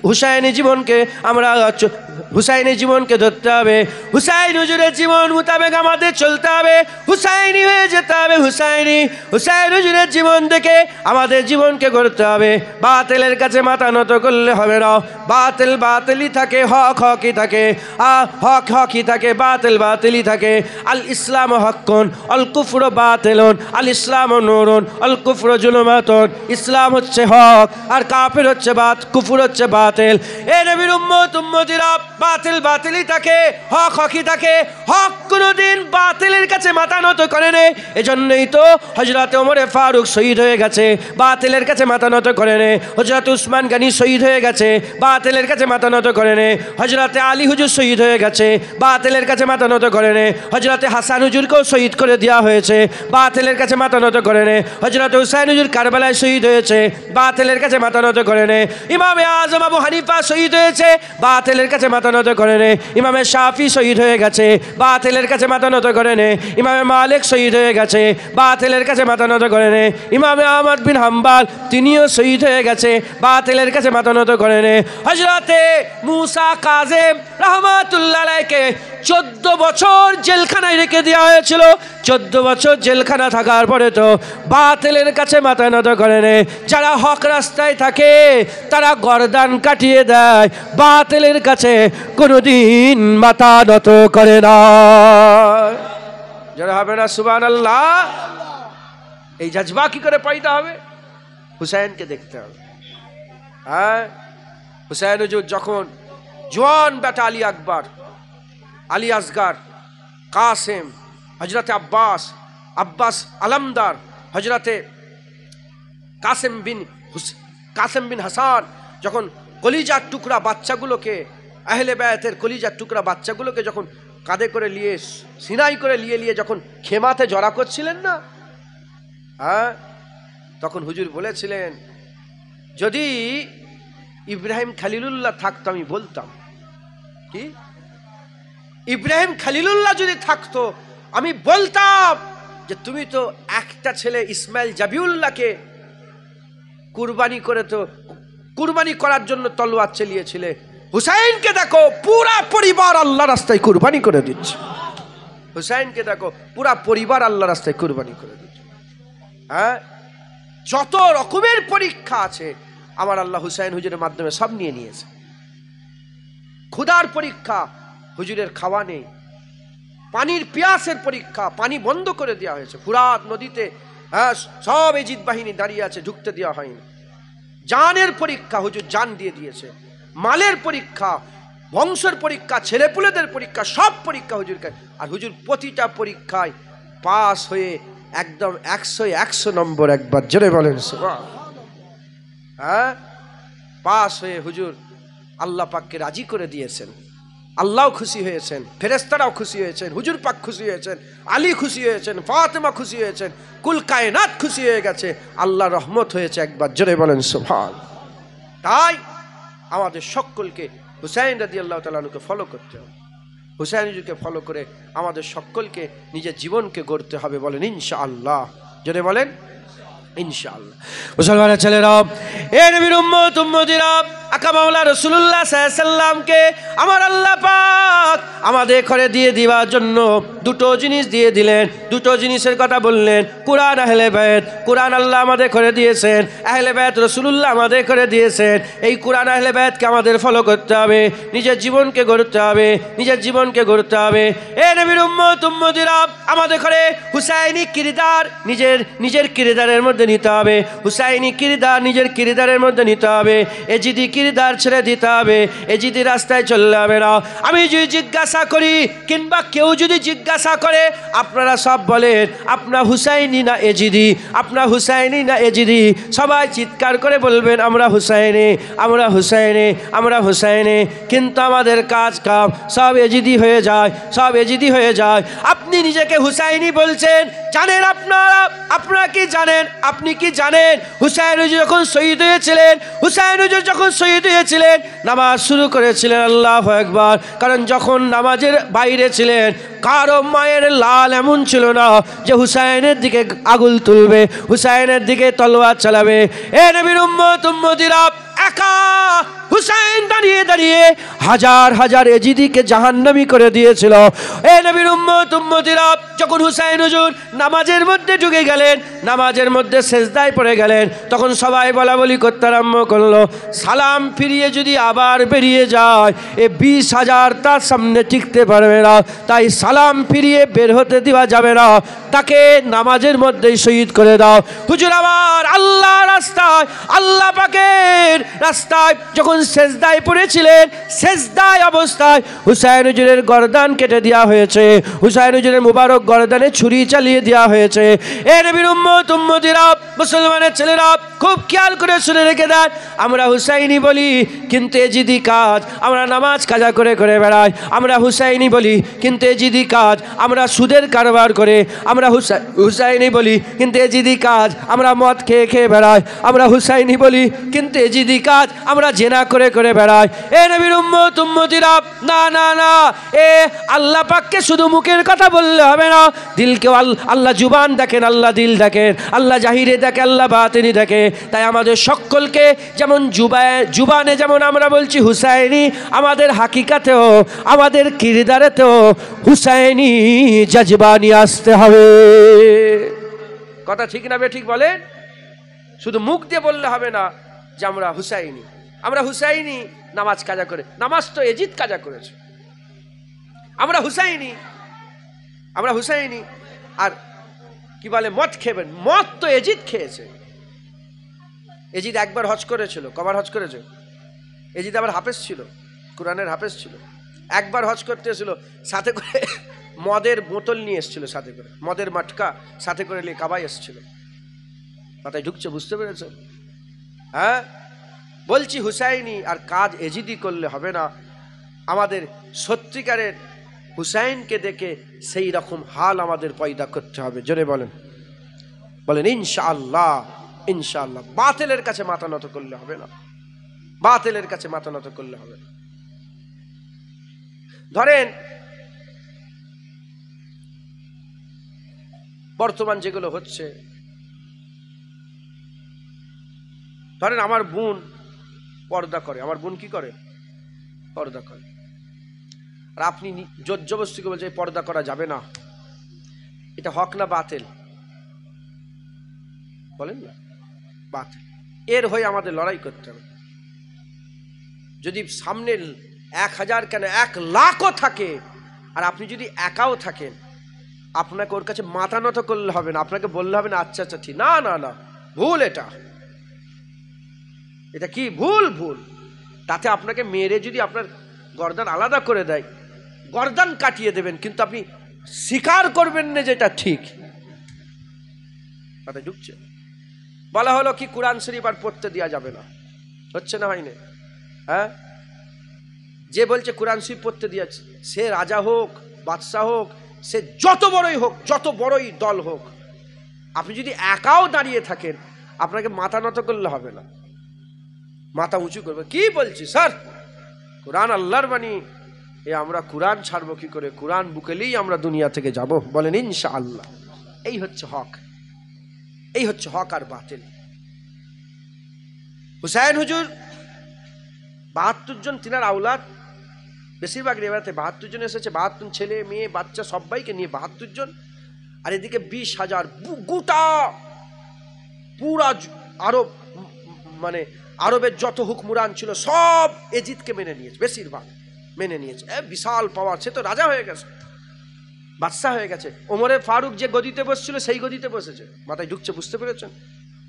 হুসাইনি জীবনকে আমরা, হুসাইনি জীবনকে ধরতে হবে, হুসাইন হুজুরের জীবন মোতাবেক আমাদের চলতে হবে, হুসাইনি হয়ে যেতে হবে। হুসাইনি, হুসাইন হুজুরের জীবন দেখে আমাদের জীবনকে গড়তে হবে। বাতিলের কাছে মাথা নত করলে হবে না। বাতিল বাতিলই থাকে, হক হকই থাকে, হক হকই থাকে, বাতিল বাতিলই থাকে। আল ইসলাম হক্কুন আল কুফরু বাতিলুন, আল ইসলাম নূরুন আল কুফরু জুলুমাতুন। ইসলাম হচ্ছে হক আর কাফির হচ্ছে কুফর হচ্ছে বাতিল। এ নবীর উম্মত উম্মতিরা, বাতিল বাতিলই থাকে, হক হকই থাকে। হক কোনোদিন বাতিলের কাছে মাথা নত করে নেই। এজন্যই তো হযরত ওমর ফারুক শহীদ হয়ে গেছে, বাতিলের কাছে মাথা নত করে নেই। হযরত উসমান গনি শহীদ হয়ে গেছে, বাতিলের কাছে মাথা নত করে নেই। হযরত আলী হুজুর শহীদ হয়ে গেছে, বাতিলের কাছে মাথা নত করে নেই। হযরত হাসান হুজুরকেও শহীদ করে দেওয়া হয়েছে, বাতিলের কাছে মাথা নত করে নেই। হযরত হুসাইন হুজুর কারবালায় শহীদ হয়েছে, বাতিলের কাছে মাথা নত করে নেই। ইমামে আজম আবু হানিফা শহীদ হয়েছে, বাতিলের কাছে মাথা নত করে নেই। ইমামে শাফি শহীদ হয়ে গেছে, বাতিলের কাছে মাথা নত করে নেই। ইমামে মালিক শহীদ হয়ে গেছে, বাতিলের কাছে মাথা নত করে নেই। ইমামে আহমদ বিন হাম্বল তিনিও শহীদ হয়ে গেছে, বাতিলের কাছে মাথা নত করে নেই। হযরতে মুসা কাযিম রাহমাতুল্লাহ আলাইহিকে 14 বছর জেলখানায় রেখে দেওয়া হয়েছিল। 14 বছর জেলখানা থাকার পরে তো বাতিলের কাছে মাথা নত করে নেই। যারা হক রাস্তায় থাকে তারা গর্দান কাটিয়ে দেয়, বাতিলের কাছে কোনোদিন মাথা নত করে না। যারা হবে না সুবহানাল্লাহ। এই জজবা কি করে পাইতে হবে? হুসাইনকে দেখতে হবে। হ্যাঁ, হুসাইন হুজুর যখন জওয়ান বেটা আলী আকবর, আলী আসগার, কাসেম, হযরতে আব্বাস, আব্বাস আলমদার, হযরতে কাসেম বিন হাসান যখন কলিজার টুকরা বাচ্চাগুলোকে, আহলে বায়াতের কলিজার টুকরা বাচ্চাগুলোকে যখন কাঁধে করে নিয়ে, সিনাই করে নিয়ে যখন খেমাতে জড়া করছিলেন না, হ্যাঁ, তখন হুজুর বলেছিলেন যদি ইব্রাহিম খলিলুল্লাহ থাকতো আমি বলতাম, কি ইব্রাহিম খলিলুল্লাহ যদি থাকতো আমি বলতাম যে তুমি তো একটা ছেলে ইসমাইল জাবিউল্লাহকে কুরবানি করার জন্য তলোয়ার চালিয়েছিলে। হুসাইনকে দেখো পুরা পরিবার আল্লাহ রাস্তায় কুরবানি করে দিচ্ছে। হুসাইনকে দেখো পুরা পরিবার আল্লাহ রাস্তায় কুরবানি করে দিচ্ছে। হ্যাঁ, যত রকমের পরীক্ষা আছে আমার আল্লাহ হুসাইন হুজুরের মাধ্যমে সব নিয়ে নিয়েছে। ক্ষুধার পরীক্ষা, হুজুরের খাওয়া নেই। পানির পিয়াসের পরীক্ষা, পানি বন্ধ করে দেওয়া হয়েছে ফুরাত নদীতে। হ্যাঁ, সব এজিদ বাহিনী দাঁড়িয়ে আছে, ঢুকতে দেওয়া হয়নি। জানের পরীক্ষা, হুজুর জান দিয়ে দিয়েছে। মালের পরীক্ষা, বংশের পরীক্ষা, ছেলেপুলেদের পরীক্ষা, সব পরীক্ষা হুজুরকে। আর হুজুর প্রতিটা পরীক্ষায় পাস হয়ে একদম 100 নম্বর, একবার জোরে বলেন সুবহান। হ্যাঁ, পাস হয়ে হুজুর আল্লাহ পাককে রাজি করে দিয়েছেন। আল্লাহ খুশি হয়েছেন, ফেরেশতারাও খুশি হয়েছেন, হুজুর পাক খুশি হয়েছেন, আলী খুশি হয়েছেন, ফাতেমা খুশি হয়েছেন, কুল কায়নাত খুশি হয়ে গেছে, আল্লাহ রহমত হয়েছে, একবার জোরে বলেন সুবহান। তাই আমাদের সকলকে হুসাইন রাদিয়াল্লাহু তাআলা আনহুকে ফলো করতে হবে। হুসাইন হুজুরকে ফলো করে আমাদের সকলকে নিজের জীবনকে গড়তে হবে, বলেন ইনশাআল্লাহ, জোরে বলেন ইনশাআল্লাহ। মুসলমানের ছেলেরা, এ নবীর উম্মত উম্মতিরা, আকা মাওলা রাসূলুল্লাহ সাল্লাল্লাহু আলাইহি সাল্লামকে আমার আল্লাহ পাক আমাদের ঘরে দিয়ে দিবার জন্য দুটো জিনিস দিয়ে দিলেন। দুটো জিনিসের কথা বললেন, কুরআন, আহলে বাইত। কুরআন আল্লাহ আমাদের ঘরে দিয়েছেন, আহলে বাইত রাসূলুল্লাহ আমাদের ঘরে দিয়েছেন। এই কুরআন আহলে বাইতকে আমাদের ফলো করতে হবে, নিজের জীবনকে গড়তে হবে, নিজের জীবনকে গড়তে হবে। এ নবীর উম্মত উম্মতিরা, আমাদের ঘরে হুসাইনি কিরদার নিজের কিরদারের মধ্যে নিতে হবে। হুসাইনি কিরদার নিজের কিরদারের মধ্যে নিতে হবে। এজিদি কিরদার ছেড়ে দিতে হবে, এজিদি রাস্তায় চললে হবে না। আমি যদি জিজ্ঞাসা করি, কিংবা কেউ যদি জিজ্ঞাসা করে, আপনারা সব বলেন আপনার হুসাইনি না এজিদি, আপনার হুসাইনি না এজিদি? সবাই চিৎকার করে বলবেন আমরা হুসাইনি, আমরা হুসাইনি, আমরা হুসাইনি। কিন্তু আমাদের কাজ কাম সব এজিদি হয়ে যায়, সব এজিদি হয়ে যায়। আপনি নিজেকে হুসাইনি বলছেন, জানেন আপনারা কি জানেন? আপনি কি জানেন হুসাইন হুজুর যখন শহীদ হয়েছিলেন, হুসাইন হুজুর যখন শহীদ হয়েছিলেন, নামাজ শুরু করেছিলেন আল্লাহু আকবার। কারণ যখন নামাজের বাইরে ছিলেন, কারো মায়ের লাল এমন ছিল না যে হুসাইনের দিকে আগুল তুলবে, হুসাইনের দিকে তলোয়ার চালাবে। এ নবীর উম্মত উম্মতিরা, একা হুসাইন দাঁড়িয়ে দাঁড়িয়ে হাজার হাজার এজিদিকে জাহান্নামী করে দিয়েছিল। এ নবীর উম্মত উম্মতিরা, যখন হুসাইন হুজুর নামাজের মধ্যে ঢুকে গেলেন, নামাজের মধ্যে সেজদায় পড়ে গেলেন, তখন সবাই বলা বলি করতে আরম্ভ করলো, সালাম ফিরিয়ে যদি আবার বেরিয়ে যায়, এ 20,000 তার সামনে টিকতে পারবে না। তাই সালাম ফিরিয়ে বের হতে দেওয়া যাবে না, তাকে নামাজের মধ্যেই শহীদ করে দাও। হুজুর আবার আল্লাহ রাস্তায়, আল্লাহ পাকের রাস্তায় যখন সেজদায় পড়েছিলেন, সেজদায় অবস্থায় হুসাইন হুজুরের গর্দান কেটে দেওয়া হয়েছে, হুসাইন হুজুরের মুবারক গর্দানে ছুরি চালিয়ে দেওয়া হয়েছে। এ নবীর উম্মত উম্মতিরা, মুসলমানের ছেলেরা, খুব খেয়াল করে শুনে রেখে দেন, আমরা হুসাইনি বলি কিন্তু এজিদি কাজ, আমরা নামাজ কাজা করে করে বেড়াই। আমরা হুসাইনি বলি কিন্তু এজিদি কাজ, আমরা সুদের কারবার করে। আমরা হুসাইনি বলি কিন্তু এজিদি কাজ, আমরা মদ খেয়ে খেয়ে বেড়াই। আমরা হুসাইনি বলি কিন্তু এজিদি কাজ, আমরা জেনা করে করে বেড়াই। এ নবীর উম্মত উম্মতিরা, না না না, এ আল্লাহ পাককে শুধু মুখের কথা বললে হবে না, দিলকেও আল্লাহ জুবান দেখেন, আল্লাহ দিল দেখেন, আল্লাহ জাহিরে দেখে, আল্লাহ বাতিনি দেখে। তাই আমাদের সকলকে যেমন জুবানে যেমন আমরা বলছি হুসাইনি, আমাদের হাকিকাতেও, আমাদের কিরদারেতেও হুসাইনি জজবা নিয়ে আসতে হবে। কথা ঠিক না ঠিক বলেন? শুধু মুখ দিয়ে বললে হবে না যে আমরা হুসাইনি, আমরা হুসাইনি নামাজ কাজা করে। নামাজ তো এজিদ কাজা করেছে। আমরা হুসাইনি, আমরা হুসাইনি। আর কি বলে মদ খেবেন, মদ তো এজিদ খেয়েছে। এজিদ একবার হজ করেছিল, কবার হজ করেছে? এজিদ আবার হাফেজ ছিল, কোরআনের হাফেজ ছিল। একবার হজ করতে এসেছিল, সাথে করে মদের বোতল নিয়ে এসেছিল, সাথে করে মদের মাটকা সাথে করে নিয়ে কাবাই এসেছিল। মাথায় ঢুকছে, বুঝতে পেরেছে? হ্যাঁ, বলছি হুসাইনি আর কাজ এজিদি করলে হবে না। আমাদের সত্যিকারের হুসাইনকে দেখে সেই রকম হাল আমাদের পয়দা করতে হবে। জোরে বলেন, বলেন ইনশাআল্লাহ, ইনশাআল্লাহ। বাতিলের কাছে মাথা নত করলে হবে না, বাতিলের কাছে মাথা নত করলে হবে না। ধরেন বর্তমান যেগুলো হচ্ছে, ধরেন আমার বোন পর্দা করে, আমার বোন কি করে? পর্দা করে। আর আপনি জোর জবরদস্তি করে বলছেন পর্দা করা যাবে না, এটা হক না বাতিল? বলেন না, বাতিল। এর হয়ে আমাদের লড়াই করতে হবে। যদি সামনে 1000 কেন 1,00,000ও থাকে, আর আপনি যদি একাও থাকেন, আপনাকে ওর কাছে মাথা নত করলে হবে না, আপনাকে বললে হবে না আচ্ছা আচ্ছা ঠিক, না না না, ভুল, এটা কি ভুল। তাতে আপনাকে মেরে যদি আপনার গর্দান আলাদা করে দেয়, গর্দান কাটিয়ে দেবেন, কিন্তু আপনি স্বীকার করবেন না যেটা ঠিক। কথা ঢুকছে? বলা হলো কি কোরআন শরীফ আর পড়তে দেওয়া যাবে না, হচ্ছে না, হয়নি? হ্যাঁ, যে বলছে কোরআন শরীফ পড়তে দিয়েছে, সে রাজা হোক, বাদশাহ হোক, সে যত বড়ই হোক, যত বড়ই দল হোক, আপনি যদি একাও দাঁড়িয়ে থাকেন, আপনাকে মাথা নত করলে হবে না, মাথা উঁচু করবে। কি বলছি স্যার, কোরআন আল্লাহর বাণী, আমরা কোরআন ছাড়বো কি করে? কোরআন বুকেলেই আমরা দুনিয়া থেকে যাব, বলেন ইনশাআল্লাহ। এই হচ্ছে হক, এই হচ্ছে হক আর বাতিল। হুসাইন হুজুর 72 জন তিনার আওলাদ, বেশিরভাগ রেওয়াতে 72 জন এসেছে, 72 ছেলে মেয়ে বাচ্চা সবাইকে নিয়ে 72 জন। আর এদিকে 20,000 গোটা পুরা আরব, মানে আরবের যত হুকমুরান ছিল সব এজিদকে মেনে নিয়েছে, বেশিরভাগ মেনে নিয়েছে। বিশাল পাওয়ার, সে তো রাজা হয়ে গেছে, বাদশাহ হয়ে গেছে। ওমরে ফারুক যে গদিতে বসছিল সেই গদিতে বসেছে। মাথায় ঢুকছে, বুঝতে পেরেছেন?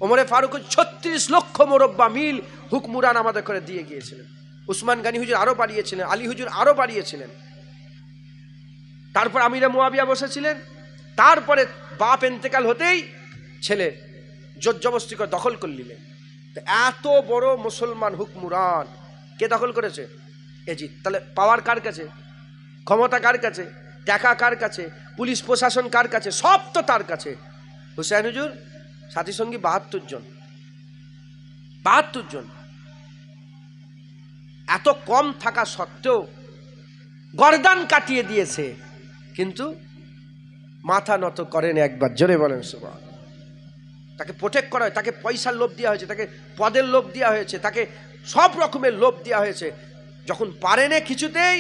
ওমরে ফারুক 36 লক্ষ মোরব্বা মিল হুকমুরান আমাদের করে দিয়ে গিয়েছিলেন। উসমান গানি হুজুর আরো বাড়িয়েছিলেন, আলী হুজুর আরো বাড়িয়েছিলেন। তারপর আমিরে মুয়াবিয়া বসেছিলেন। তারপরে বাপ ইন্তেকাল হতেই ছেলে জোর জবরদস্তি করে দখল করে নিলেন। এত বড় মুসলমান হুকমুরান কে দখল করেছে? এজিদ। তাহলে পাওয়ার কার কাছে? ক্ষমতা কার কাছে? টাকা কার কাছে? পুলিশ প্রশাসন কার কাছে? সব তো তার কাছে। হুসাইন হুজুর সাথী সঙ্গী 72 জন। 72 জন এত কম থাকা সত্ত্বেও গর্দান কাটিয়ে দিয়েছে, কিন্তু মাথা নত করেন একবার। জোরে বলেন সুবহান। তাকে প্রোটেক্ট করা হয়, তাকে পয়সার লোভ দেওয়া হয়েছে, তাকে পদের লোভ দেওয়া হয়েছে, তাকে সব রকমের লোভ দেওয়া হয়েছে। যখন পারেনে কিছুতেই,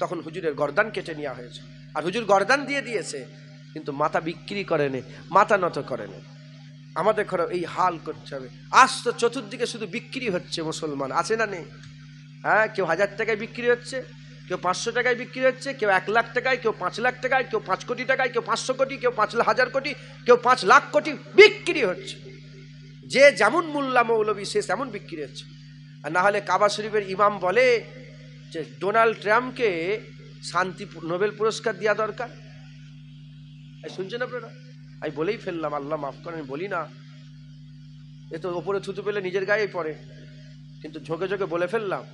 তখন হুজুরের গর্দান কেটে নেওয়া হয়েছে। আর হুজুর গর্দান দিয়ে দিয়েছে, কিন্তু মাথা বিক্রি করেনি, মাথা নত করেনি। আমাদের ঘরে এই হাল করতে হবে। আজ তো চতুর্দিকে শুধু বিক্রি হচ্ছে মুসলমান, আছে না নেই? হ্যাঁ, কেউ 1000 টাকায় বিক্রি হচ্ছে, কেউ 500 টাকায় বিক্রি হচ্ছে, কেউ 1 লাখ টাকায়, কেউ 5 লাখ টাকায়, কেউ 5 কোটি টাকায়, কেউ 500 কোটি, কেউ 5,000 কোটি, কেউ 5 লাখ কোটি বিক্রি হচ্ছে। যে যেমন মোল্লা মৌলবী সে তেমন বিক্রি হচ্ছে। আর না হলে কাবা শরীফের ইমাম বলে যে ডোনাল্ড ট্রাম্পকে শান্তি নোবেল পুরস্কার দেওয়া দরকার। শুনছেন আপনারা? আমি বলেই ফেললাম, আল্লাহ মাফ করেন, বলি না, এ তো ওপরে থুতু পেলে নিজের গায়েই পড়ে, কিন্তু ঝোঁকে ঝোঁকে বলে ফেললাম।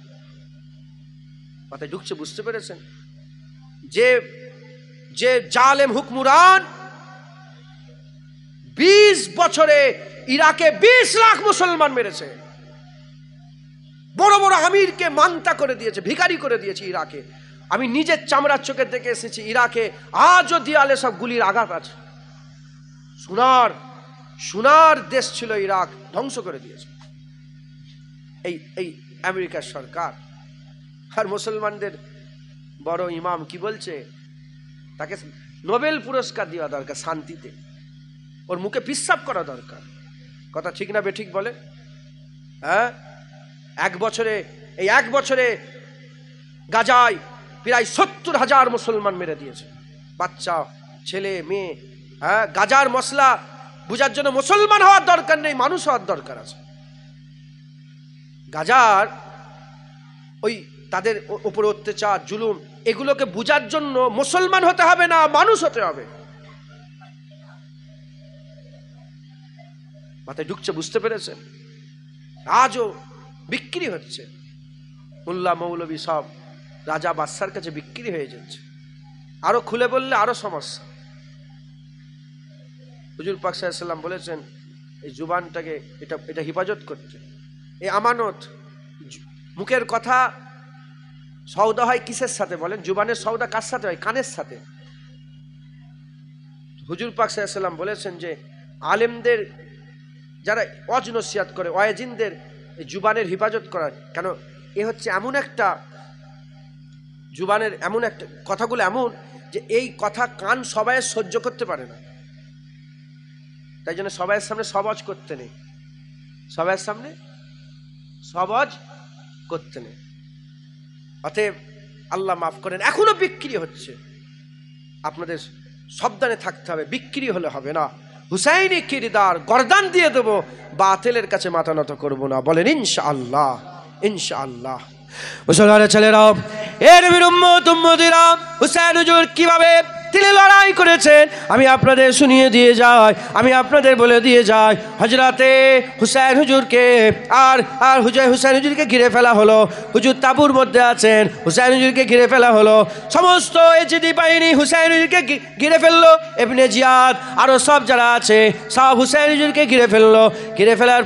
মাথায় ঢুকছে, বুঝতে পেরেছেন? যে যে জালেম হুকমুরান 20 বছরে ইরাকে 20 লাখ মুসলমান মেরেছে, বড় বড় আমিরকে মান্তা করে দিয়েছে, ভিখারি করে দিয়েছে ইরাকে। আমি নিজের চামড়ার চোখে দেখে এসেছি ইরাকে আজও দেয়ালে সব গুলির আঘাত আছে। সোনার দেশ ছিল ইরাক, ধ্বংস করে দিয়েছে এই আমেরিকার সরকার। আর মুসলমানদের বড় ইমাম কি বলছে? তাকে নোবেল পুরস্কার দেওয়া দরকার শান্তিতে, ওর মুখে পিশাব করা দরকার। কথা ঠিক না বেঠিক বলে? হ্যাঁ, এক বছরে গাজায় প্রায় 70,000 মুসলমান মেরে দিয়েছে, বাচ্চা ছেলে মেয়ে। হ্যাঁ, গাজার মশলা বুঝার জন্য মুসলমান হওয়ার দরকার নেই, মানুষ হওয়ার দরকার আছে। গাজার ওই তাদের উপরে অত্যাচার জুলুম, এগুলোকে বুঝার জন্য মুসলমান হতে হবে না, মানুষ হতে হবে। মাথায় ঢুকছে, বুঝতে পেরেছেন? আজও বিক্রি হচ্ছে, মোল্লা মৌলবী সব রাজা বাদশার কাছে বিক্রি হয়ে যাচ্ছে। আরো খুলে বললে আরো সমস্যা। হুজুর পাক সাল্লাল্লাহু আলাইহি ওয়াসাল্লাম বলেছেন এই জুবানটাকে এটা হেফাজত করতে, এই আমানত। মুখের কথা সওদা হয় কিসের সাথে বলেন? জুবানের সওদা কার সাথে হয়? কানের সাথে। হুজুর পাক সাল্লাল্লাহু আলাইহি ওয়াসাল্লাম বলেছেন যে আলেমদের যারা ওয়াজ নসিহত করে, ওয়াজিনদের জুবানের হেফাজত করা। কেন? এ হচ্ছে এমন একটা জুবানের এমন একটা কথাগুলো এমন যে এই কথা কান সবাই সহ্য করতে পারে না, তাই জন্য সবাইয়ের সামনে সব ওয়াজ করতে নেই। সবার সামনে সবজ করতে নেই। অতএব আল্লাহ মাফ করেন। এখনো বিক্রি হচ্ছে, আপনাদের সাবধানে থাকতে হবে, বিক্রি হলে হবে না। হুসাইনি কিরদার গর্দান দিয়ে দেবো, বাতিলের কাছে মাথা নত করবো না। বলেন ইনশাআল্লাহ, ইনশাআল্লাহ। মুসলমানের ছেলেরা, এর নবীর উম্মত উম্মতিরা, হুসাইন হুজুর কিভাবে তিনি লড়াই করেছেন আমি আপনাদের শুনিয়ে দিয়ে যাই, আমি আপনাদের বলে দিয়ে যাই। হযরতে হুসাইন হুজুরকে আর হুসাইন হুজুরকে ঘিরে ফেলা হলো। হুজুর তাঁবুর মধ্যে আছেন, হুসাইন হুজুরকে ঘিরে ফেলা হলো। সমস্ত এজিদি বাহিনী হুসাইন হুজুরকে ঘিরে ফেললো। ইবনে জিয়াদ আরও সব যারা আছে সব হুসাইন হুজুরকে ঘিরে ফেললো। ঘিরে ফেলার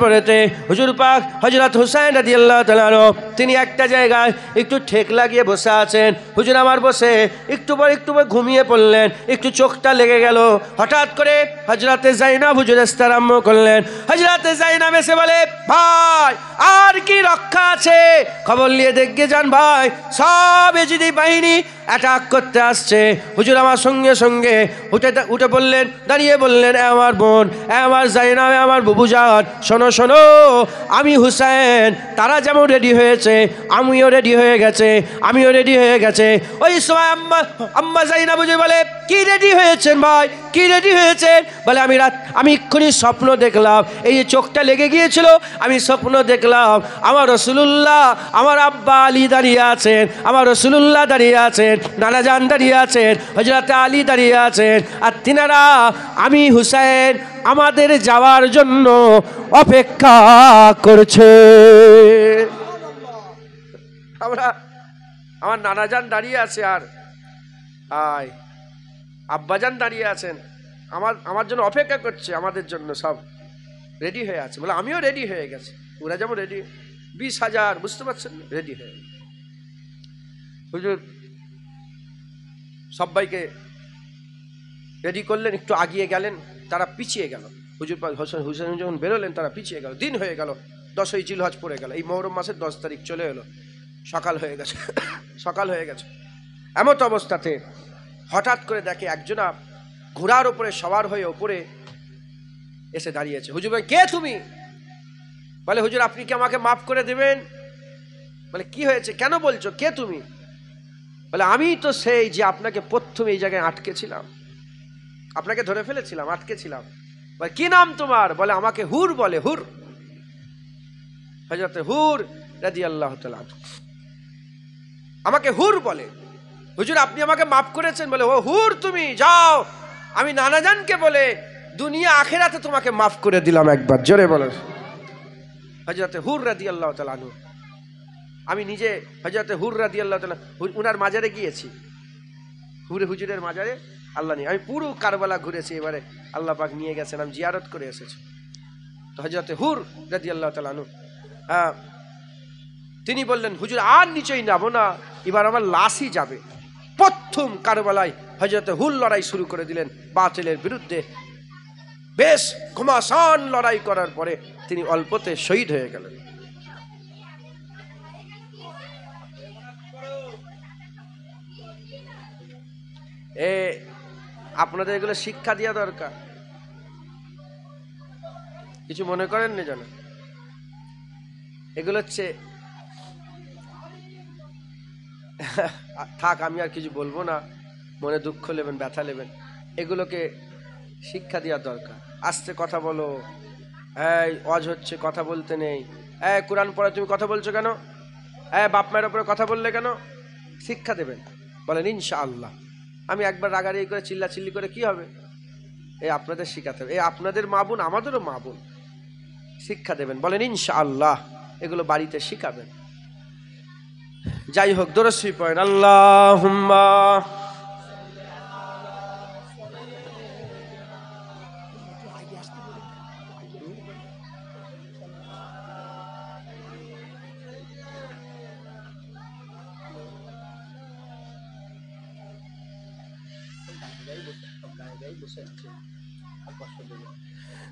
পরেতে হুজুর পাক হযরত হুসাইন রাদিয়াল্লাহু তাআলা আনহু তিনি একটা জায়গায় একটু ঠেক লাগিয়ে বসে আছেন। হুজুর আমার বসে একটু পর ঘুমিয়ে পড়লেন, একটু চোখটা লেগে গেল। হঠাৎ করে হযরতে যায়েনব হুজুর ইস্তার আরম্ভ করলেন। হযরতে যায়েনব এসে বলে, ভাই আর কি রক্ষা আছে, খবর নিয়ে দেখে যান ভাই, সব এজিদি বাহিনী অ্যাটাক করতে আসছে। হুজুর আমার সঙ্গে সঙ্গে উঠে বললেন, দাঁড়িয়ে বললেন, আমার বোন, আমার যায়েনব, আমার বুবুজান, শোনো শোনো, আমি হুসাইন, তারা যেমন রেডি হয়েছে আমিও রেডি হয়ে গেছে। ওই সময় আম্মা যায়েনব বলে, কি রেডি হয়েছেন ভাই, কি রেডি হয়েছেন? বলে আমি এক্ষুনি স্বপ্ন দেখলাম, এই যে চোখটা লেগে গিয়েছিল, আমি স্বপ্ন দেখলাম আমার রাসূলুল্লাহ, আমার আব্বা আলী দাঁড়িয়ে আছেন, আমার রাসূলুল্লাহ দাঁড়িয়ে আছেন, নানা জান দাঁড়িয়ে আছেন, হযরতে আলী দাঁড়িয়ে আছেন, আর তিনারা আমি হুসাইন আমাদের যাওয়ার জন্য অপেক্ষা করছে। আমার নানাজান দাঁড়িয়ে আছে আর আব্বাজান দাঁড়িয়ে আছেন, আমার জন্য অপেক্ষা করছে, আমাদের জন্য সব রেডি হয়ে আছে। বলে আমিও রেডি হয়ে গেছি। ওরা যেমন রেডি, 20,000, বুঝতে পারছেন, রেডি হয়ে হুজুর সবাইকে রেডি করলেন, একটু আগিয়ে গেলেন, তারা পিছিয়ে গেল। হুসাইন যখন বেরোলেন তারা পিছিয়ে গেল। দিন হয়ে গেল, 10ই জিলহজ পড়ে গেল, এই মুহররম মাসের 10 তারিখ চলে এলো, সকাল হয়ে গেছে। এমত অবস্থাতে হঠাৎ করে দেখে একজনা ঘোড়ার ওপরে সওয়ার হয়ে ওপরে এসে দাঁড়িয়েছে। হুজুর ভাই, কে তুমি? বলে, হুজুর আপনি কি আমাকে মাফ করে দেবেন? বলে, কি হয়েছে, কেন বলছো, কে তুমি? বলে, আমি তো সেই যে আপনাকে প্রথমে এই জায়গায় আটকেছিলাম, আপনাকে ধরে ফেলেছিলাম, আটকেছিলাম। বলে, কি নাম তোমার? বলে, আমাকে হুর বলে, হুর। হযরতে হুর রাদিয়াল্লাহু তাআলা আমাকে হুর বলে। হুজুর আপনি আমাকে মাফ করেছেন? বলে, ও হুর তুমি যাও, আমি নানাজানকে বলে দুনিয়া আখিরাতে তোমাকে মাফ করে দিলাম একবার, জোরে বলো। হযরতে হুর রাদিয়াল্লাহু তাআলা আনহু, আমি নিজে হযরতে হুর রাদিয়াল্লাহু তাআলা উনার মাজারে গিয়েছি, হুজুরের মাজারে আল্লাহ নিয়ে আমি পুরো কারবালা ঘুরেছি। এবারে আল্লাহ পাক নিয়ে গেছেন, আমি জিয়ারত করে এসেছি। তো হযরতে হুর রাদিয়াল্লাহু তাআলা আনহু তিনি বললেন, হুজুর আর নিচেই নামো না, এবার আমার লাশই যাবে। প্রথম কারবালায় হযরতে হুর লড়াই শুরু করে দিলেন বাতিলের বিরুদ্ধে। বেশ ঘমাসান লড়াই করার পরে তিনি অল্পতে শহীদ হয়ে গেলেন। আপনাদের এগুলো শিক্ষা দেওয়া দরকার, কিছু মনে করেন না যেন। এগুলো হচ্ছে থাক, আমি আর কিছু বলবো না, মনে দুঃখ নেবেন, ব্যথা নেবেন। এগুলোকে শিক্ষা দেওয়া দরকার। আস্তে কথা বলো, এই ওয়াজ হচ্ছে, কথা বলতে নেই। কোরআন পড়ে তুমি কথা বলছো কেন? বাপ মায়ের উপরে কথা বললে কেন? শিক্ষা দেবেন। বলেন ইনশাআল্লাহ। আমি একবার রাগারাগি করে চিল্লাচিল্লি করে কি হবে? আপনাদের শিখাতে হবে। আপনাদের মা বোন আমাদেরও মা বোন, শিক্ষা দেবেন। বলেন ইনশাআল্লাহ, এগুলো বাড়িতে শিখাবেন। যাই হোক, দরুদ শরীফ পড়েন। আল্লাহুম্মা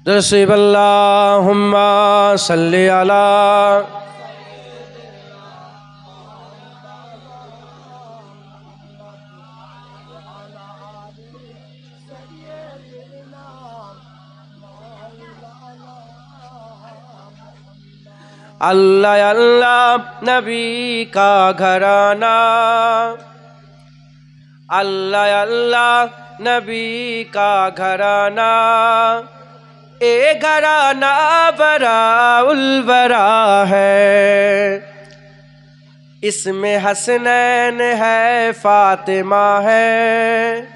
দরুদ শরীফ। আল্লাহুম্মা সাল্লি আলা अल्लाह अल्लाह नबी का घराना, अल्लाह अल्लाह नबी का घराना, ए घराना बराउल बरा है। इसमें हसनैन है फातिमा है,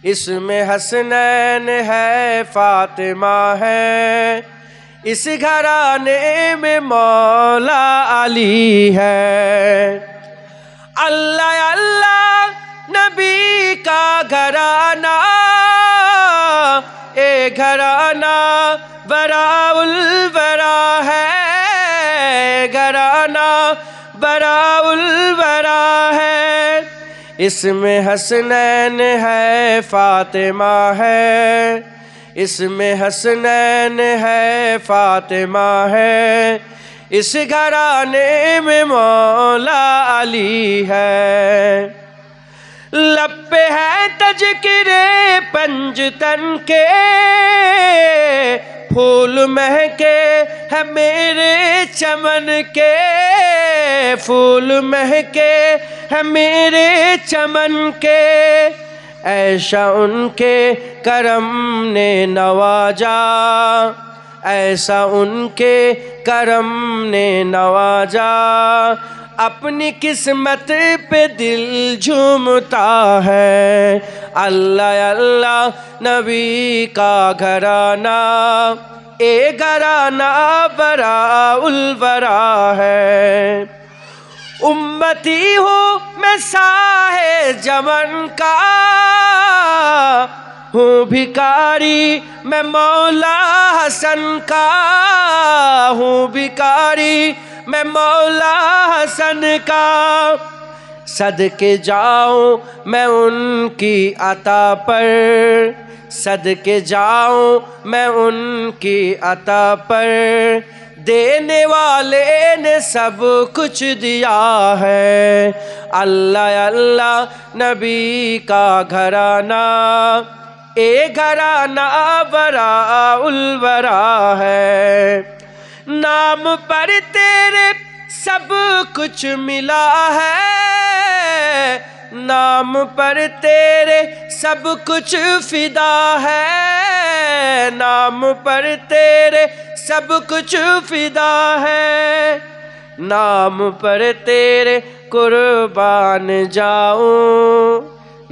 इसमें हसनैन है फातिमा है, इस घराने में मौला अली है। अल्लाह अल्लाह नबी का घराना, ए घराना बराउल बरा है, घराना बराउल बरा है। इसमें हसनैन है फातिमा है, इसमें हसनैन है फातिमा है, इस घराने में मौला अली है। लब पे है तज़किरे पंजतन के, फूल महके है मेरे चमन के, फूल महके है मेरे चमन के, ऐसा उनके करम ने नवाजा, ऐसा उनके करम ने नवाजा, अपनी किस्मत पे दिल झूमता है। अल्लाह अल्लाह नबी का घराना, ए घराना बराउल बरा है। उम्मती हूँ मैं साहे जमन का, हूँ भिकारी मैं मौला हसन का, हूँ भिकारी मैं मौला हसन का, सदके जाऊँ मैं उनकी अता पर, सदके जाऊँ मैं उनकी अता पर, देने वाले ने सब कुछ दिया है। अल्लाह अल्लाह नबी का घराना, ए घराना बराउल बरा है। नाम पर तेरे सब कुछ मिला है, नाम पर तेरे सब कुछ फिदा है, नाम पर तेरे सब कुछ फिदा है, नाम पर तेरे कुर्बान जाऊं,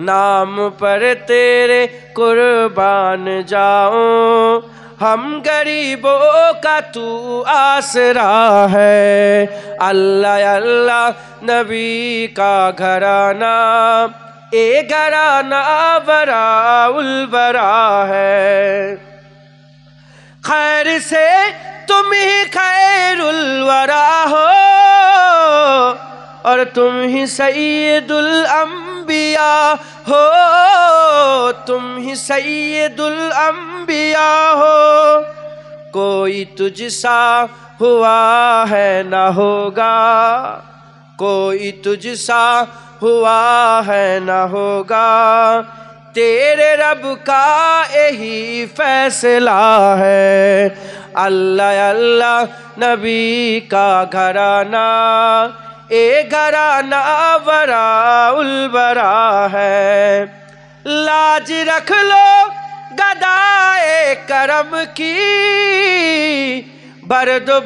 नाम पर तेरे कुर्बान जाऊं, हम गरीबों का तू आसरा है। अल्लाह अल्लाह नबी का घराना, ए घराना बराउल बरा है। खैर से तुम ही खैरुल वरा हो, और तुम ही सैयदुल अंबिया हो, तुम ही सैयदुल अंबिया हो। कोई तुझसा हुआ है न होगा, कोई तुझसा हुआ है न होगा, तेरे रब का यही फैसला है। अल्लाह अल्लाह नबी का घराना, ए घराना बराउल बरा है। लाज रख लो गदाए करम की, भर दो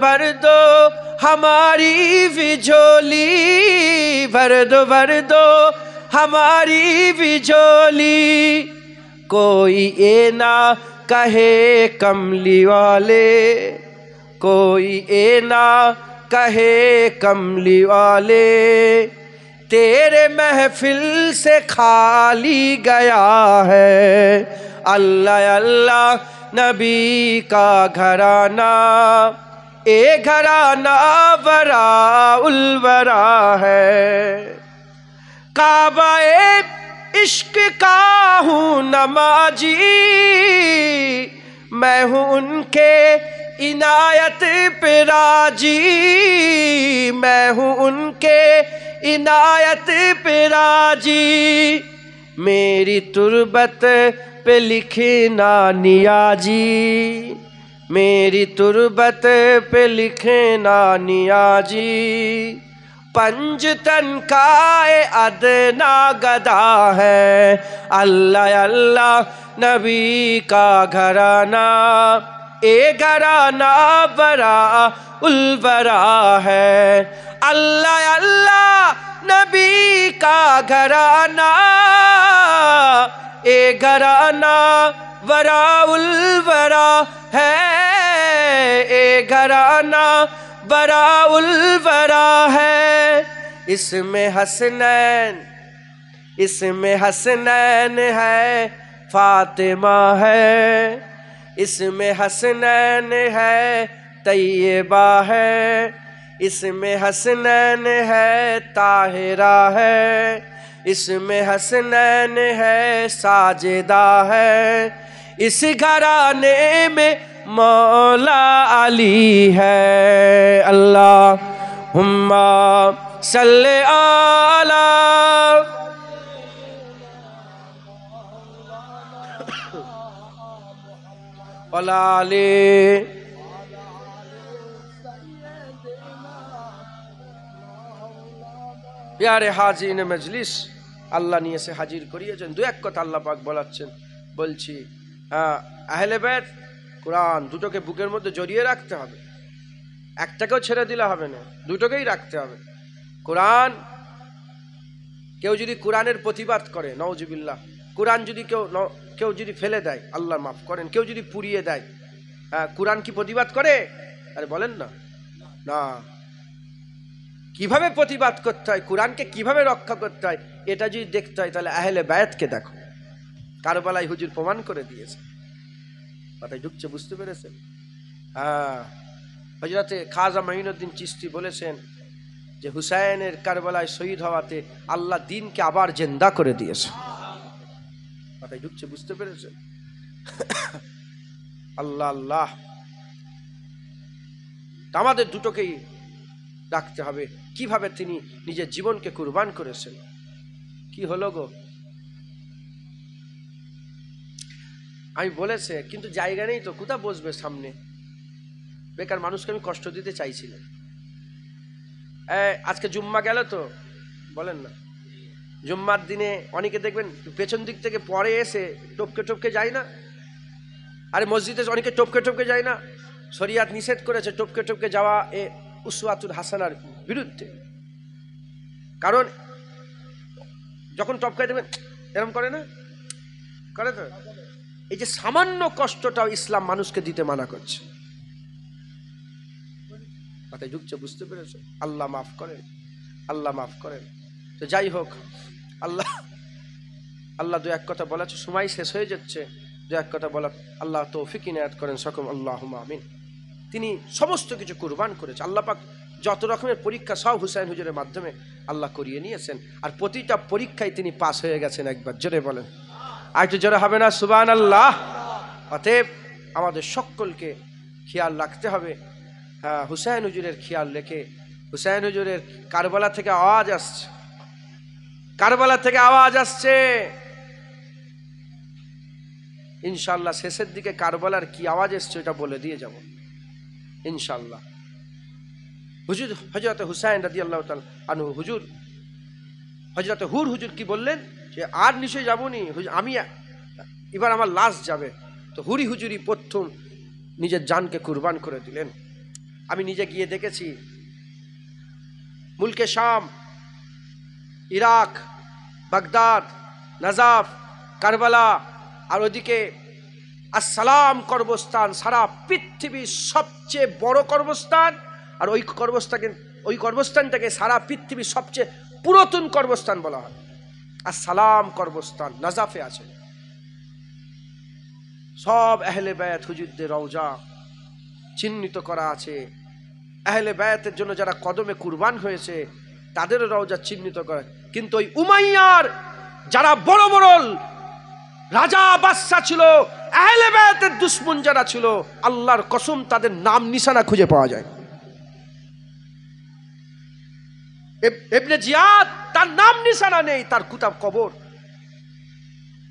हमारी भी झोली, भर दो हमारी भी झोली। कोई ए ना कहे कमली वाले, कोई ए ना कहे कमली वाले, तेरे महफिल से खाली गया है। अल्लाह अल्लाह नबी का घराना, ए घराना बराउल बरा है। काबाए इश्क का हूँ नमाजी, मैं हूँ उनके इनायत पे राजी, मैं हूँ उनके इनायत पे राजी। मेरी तुरबत पे लिखना नियाजी, मेरी तुरबत पे लिखे ना नियाजी, पंजतन का अदना गदा है। अल्लाह अल्लाह नबी का घराना, ए घराना बरा उलबरा है। अल्लाह अल्लाह नबी का घराना, ए घराना बरा उलबरा है। ए घराना बरा उलबरा है। इसमें हसनैन, इसमें हसनैन है, फातिमा है। इसमें हसनैन है, तैयबा है। इसमें हसनैन है, ताहिरा है। इसमें हसनैन है, साजिदा है। इस घराने में मौला अली है। अल्लाहुम्मा सल्ले अला अलाले। प्यारे हाजिर मजलिस, আল্লাহ নিয়ে এসে হাজির করিয়েছেন। দু এক কথা আল্লাহ পাক বলাচ্ছেন, বলছি আহলে বাইত কোরআন দুটোকে বুকের মধ্যে জড়িয়ে রাখতে হবে, একটাকেও ছেড়ে দিলে হবে না, দুটোকেই রাখতে হবে। কোরআন, কেউ যদি কোরআনের প্রতিবাদ করে, নওজুবিল্লাহ, কোরআন যদি কেউ যদি ফেলে দেয়, আল্লাহ মাফ করেন, কেউ যদি পুড়িয়ে দেয়, কোরআন কি প্রতিবাদ করে? আরে বলেন না, না। কিভাবে প্রতিবাদ করতে হয়, কোরআনকে কিভাবে রক্ষা করতে হয়, এটা যদি দেখতে হয় তাহলে আহলে বায়াতকে দেখো। কারবালায় হুজুর প্রমাণ করে দিয়েছে। মাথায় ঢুকছে, বুঝতে পেরেছেন? হযরতে খাজা মাঈনুদ্দিন চিশতি বলেছেন যে হুসাইনের কারবালায় শহীদ হওয়াতে আল্লাহ দ্বীনকে আবার জিন্দা করে দিয়েছে। মাথায় ঢুকছে, বুঝতে পেরেছেন? আল্লাহ আল্লাহ। আমাদের দুটোকেই রাখতে হবে। কিভাবে তিনি নিজের জীবনকে কুরবান করেছেন। কি হলো গো, আমি বলেছে কিন্তু জায়গা নেই তো, কোথা বসবে সামনে? বেকার মানুষকে আমি কষ্ট দিতে চাইছিলাম। আজকে জুম্মা গেল তো, বলেন না, জুম্মার দিনে অনেকে দেখবেন পেছন দিক থেকে পরে এসে টপকে টপকে যায় না? আরে মসজিদে অনেকে টপকে টপকে যায় না? শরিয়াত নিষেধ করেছে টপকে টপকে যাওয়া, এ উসওয়াতুল হাসানার বিরুদ্ধে। কারণ যখন টপকাই দেবেন এরকম করে না, করে তো? এই যে সামান্য কষ্টটাও ইসলাম মানুষকে দিতে মানা করছে। মাথায় ঢুকছে, বুঝতে পেরেছো? আল্লাহ মাফ করেন, আল্লাহ মাফ করেন। তো যাই হোক, আল্লাহ দু এক কথা বলাচ্ছে, সময় শেষ হয়ে যাচ্ছে, দু এক কথা বলা, আল্লাহ তৌফিক ইনায়াত করেন সকম, আল্লাহুম্মা আমিন। তিনি সমস্ত কিছু কুরবান করেছে। আল্লাহ পাক যত রকমের পরীক্ষা সব হুসাইন হুজুরের মাধ্যমে আল্লাহ করিয়ে নিয়েছেন, আর প্রতিটা পরীক্ষায় তিনি পাস হয়ে গেছেন। একবার জোরে বলেন, আর একটু জোরে হবে না? সুবহানাল্লাহ। অতএব আমাদের সকলকে খেয়াল রাখতে হবে। হুসাইন হুজুরের খেয়াল রেখে, হুসাইন হুজুরের কারবালা থেকে আওয়াজ আসছে, কারবালা থেকে আওয়াজ আসছে। ইনশাআল্লাহ শেষের দিকে কারবালার কি আওয়াজ এসছে ওটা বলে দিয়ে যাব ইনশাআল্লাহ। হুজুর হযরত হুসাইন রাদিয়াল্লাহু তাআলা আনহু হুজুর, হযরত হুর হুজুর কি বললেন যে আর নিশ্চয়ই যাবনি, আমি এবার আমার লাশ যাবে। তো হুরি হুজুরি প্রথম নিজের জানকে কুরবান করে দিলেন। আমি নিজে গিয়ে দেখেছি মুলকে শাম, ইরাক, বাগদাদ, নাজাফ, কারবালা, আর ওদিকে আসসালাম কর্মস্থান, সারা পৃথিবীর সবচেয়ে বড় কর্মস্থান। আর ওই কর্মস্থানটাকে সারা পৃথিবীর সবচেয়ে পুরাতন কর্মস্থান বলা হয়। আসসালাম কর্মস্থান নাজাফে আছে। সব আহলে বায়াত হুজুরদের রওজা চিহ্নিত করা আছে। আহলে বায়াতের জন্য যারা কদমে কুরবান হয়েছে তাদেরও রওজা চিহ্নিত করা। কিন্তু ওই উমাইয়ার যারা বড় বড় রাজা বাদশা ছিল, আহলে বায়াতের দুশমন যারা ছিল, আল্লাহর কসম তাদের নাম নিশানা খুঁজে পাওয়া যায়। ইবনে জিয়াদ, তার নাম নিশানা নেই, তার কুতাব কবর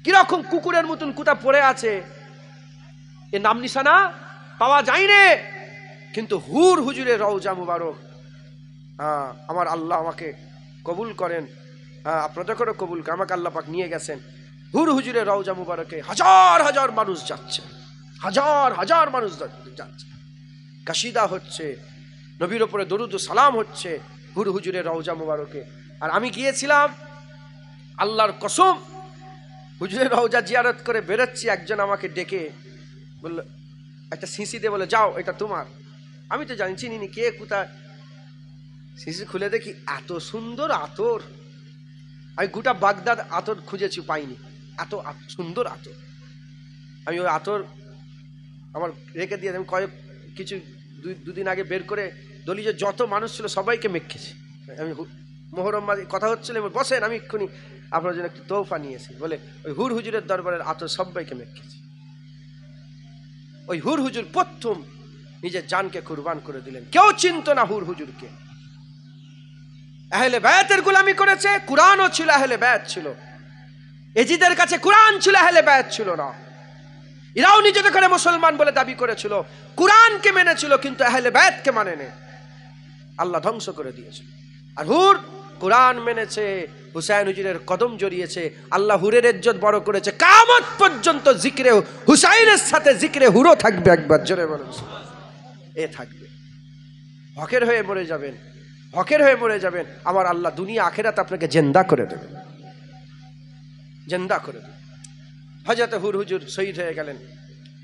কিরকম কুকুরের মতন কুতাব পড়ে আছে, এ নাম নিশানা পাওয়া যায়নি, কিন্তু হুর হুজুরের রওজা মুবারক আমার আল্লাহ আমাকে কবুল করেন, আপনাদের করে কবুল করেন, আমাকে আল্লাহ পাক নিয়ে গেছেন। হুর হুজুরের রওজা মুবারকে হাজার হাজার মানুষ যাচ্ছে, হাজার হাজার মানুষ যাচ্ছে, কাশিদা হচ্ছে, নবীর ওপরে দরুদ ও সালাম হচ্ছে হুর হুজুরের রওজা মুবারকে। আর আমি গিয়েছিলাম, আল্লাহর কসম, হুজুরের রওজা জিয়ারত করে বেরোচ্ছি, একজন আমাকে ডেকে বলল, একটা শিশি দিয়ে বলে, যাও এটা তোমার। আমি তো জানি চিনি কে কোথায়, শিশি খুলে দেখি এত সুন্দর আতর, আমি গোটা বাগদাদ আতর খুঁজেছি, পাইনি, এত সুন্দর আতর। আমি ওই আতর আমার রেখে দিয়ে আমি কিছু দুদিন আগে বের করে দলীয় যত মানুষ ছিল সবাইকে মেখেছি। আমি মোহরম কথা হচ্ছিল, বসেন, আমি এক্ষুনি আপনার জন্য একটু তোহফা নিয়েছি বলে ওই হুর হুজুরের দরবারের আতর সবাইকে মেখেছি। ওই হুর হুজুর প্রথম নিজের জানকে কুরবান করে দিলেন, কেউ চিনত না হুর হুজুরকে। আহলে বায়াতের গোলামি করেছে, কুরআনও ছিল, আহলে বায়াত ছিল। এজিদের কাছে কুরআন ছিল, আহলে বায়াত ছিল না। এরাও নিজেদের করে মুসলমান বলে দাবি করেছিল, কুরআনকে মেনেছিল, কিন্তু আহলে বায়াতকে মানেনি, আল্লাহ ধ্বংস করে দিয়েছে। আর হুর কুরআন মেনেছে, হুসাইন হুজুরের কদম জড়িয়েছে, আল্লাহ হুরের ইজ্জত বড় করেছে। কিয়ামত পর্যন্ত জিকিরে হুসাইনের সাথে জিকিরে হুরও থাকবে, একবার জোরে বলুন, এ থাকবে। হকের হয়ে মরে যাবেন, হকের হয়ে মরে যাবেন, আমার আল্লাহ দুনিয়া আখিরাত আপনাকে জিন্দা করে দেবেন, জিন্দা করে দেবেন। হযরত হুর হুজুর শহীদ হয়ে গেলেন,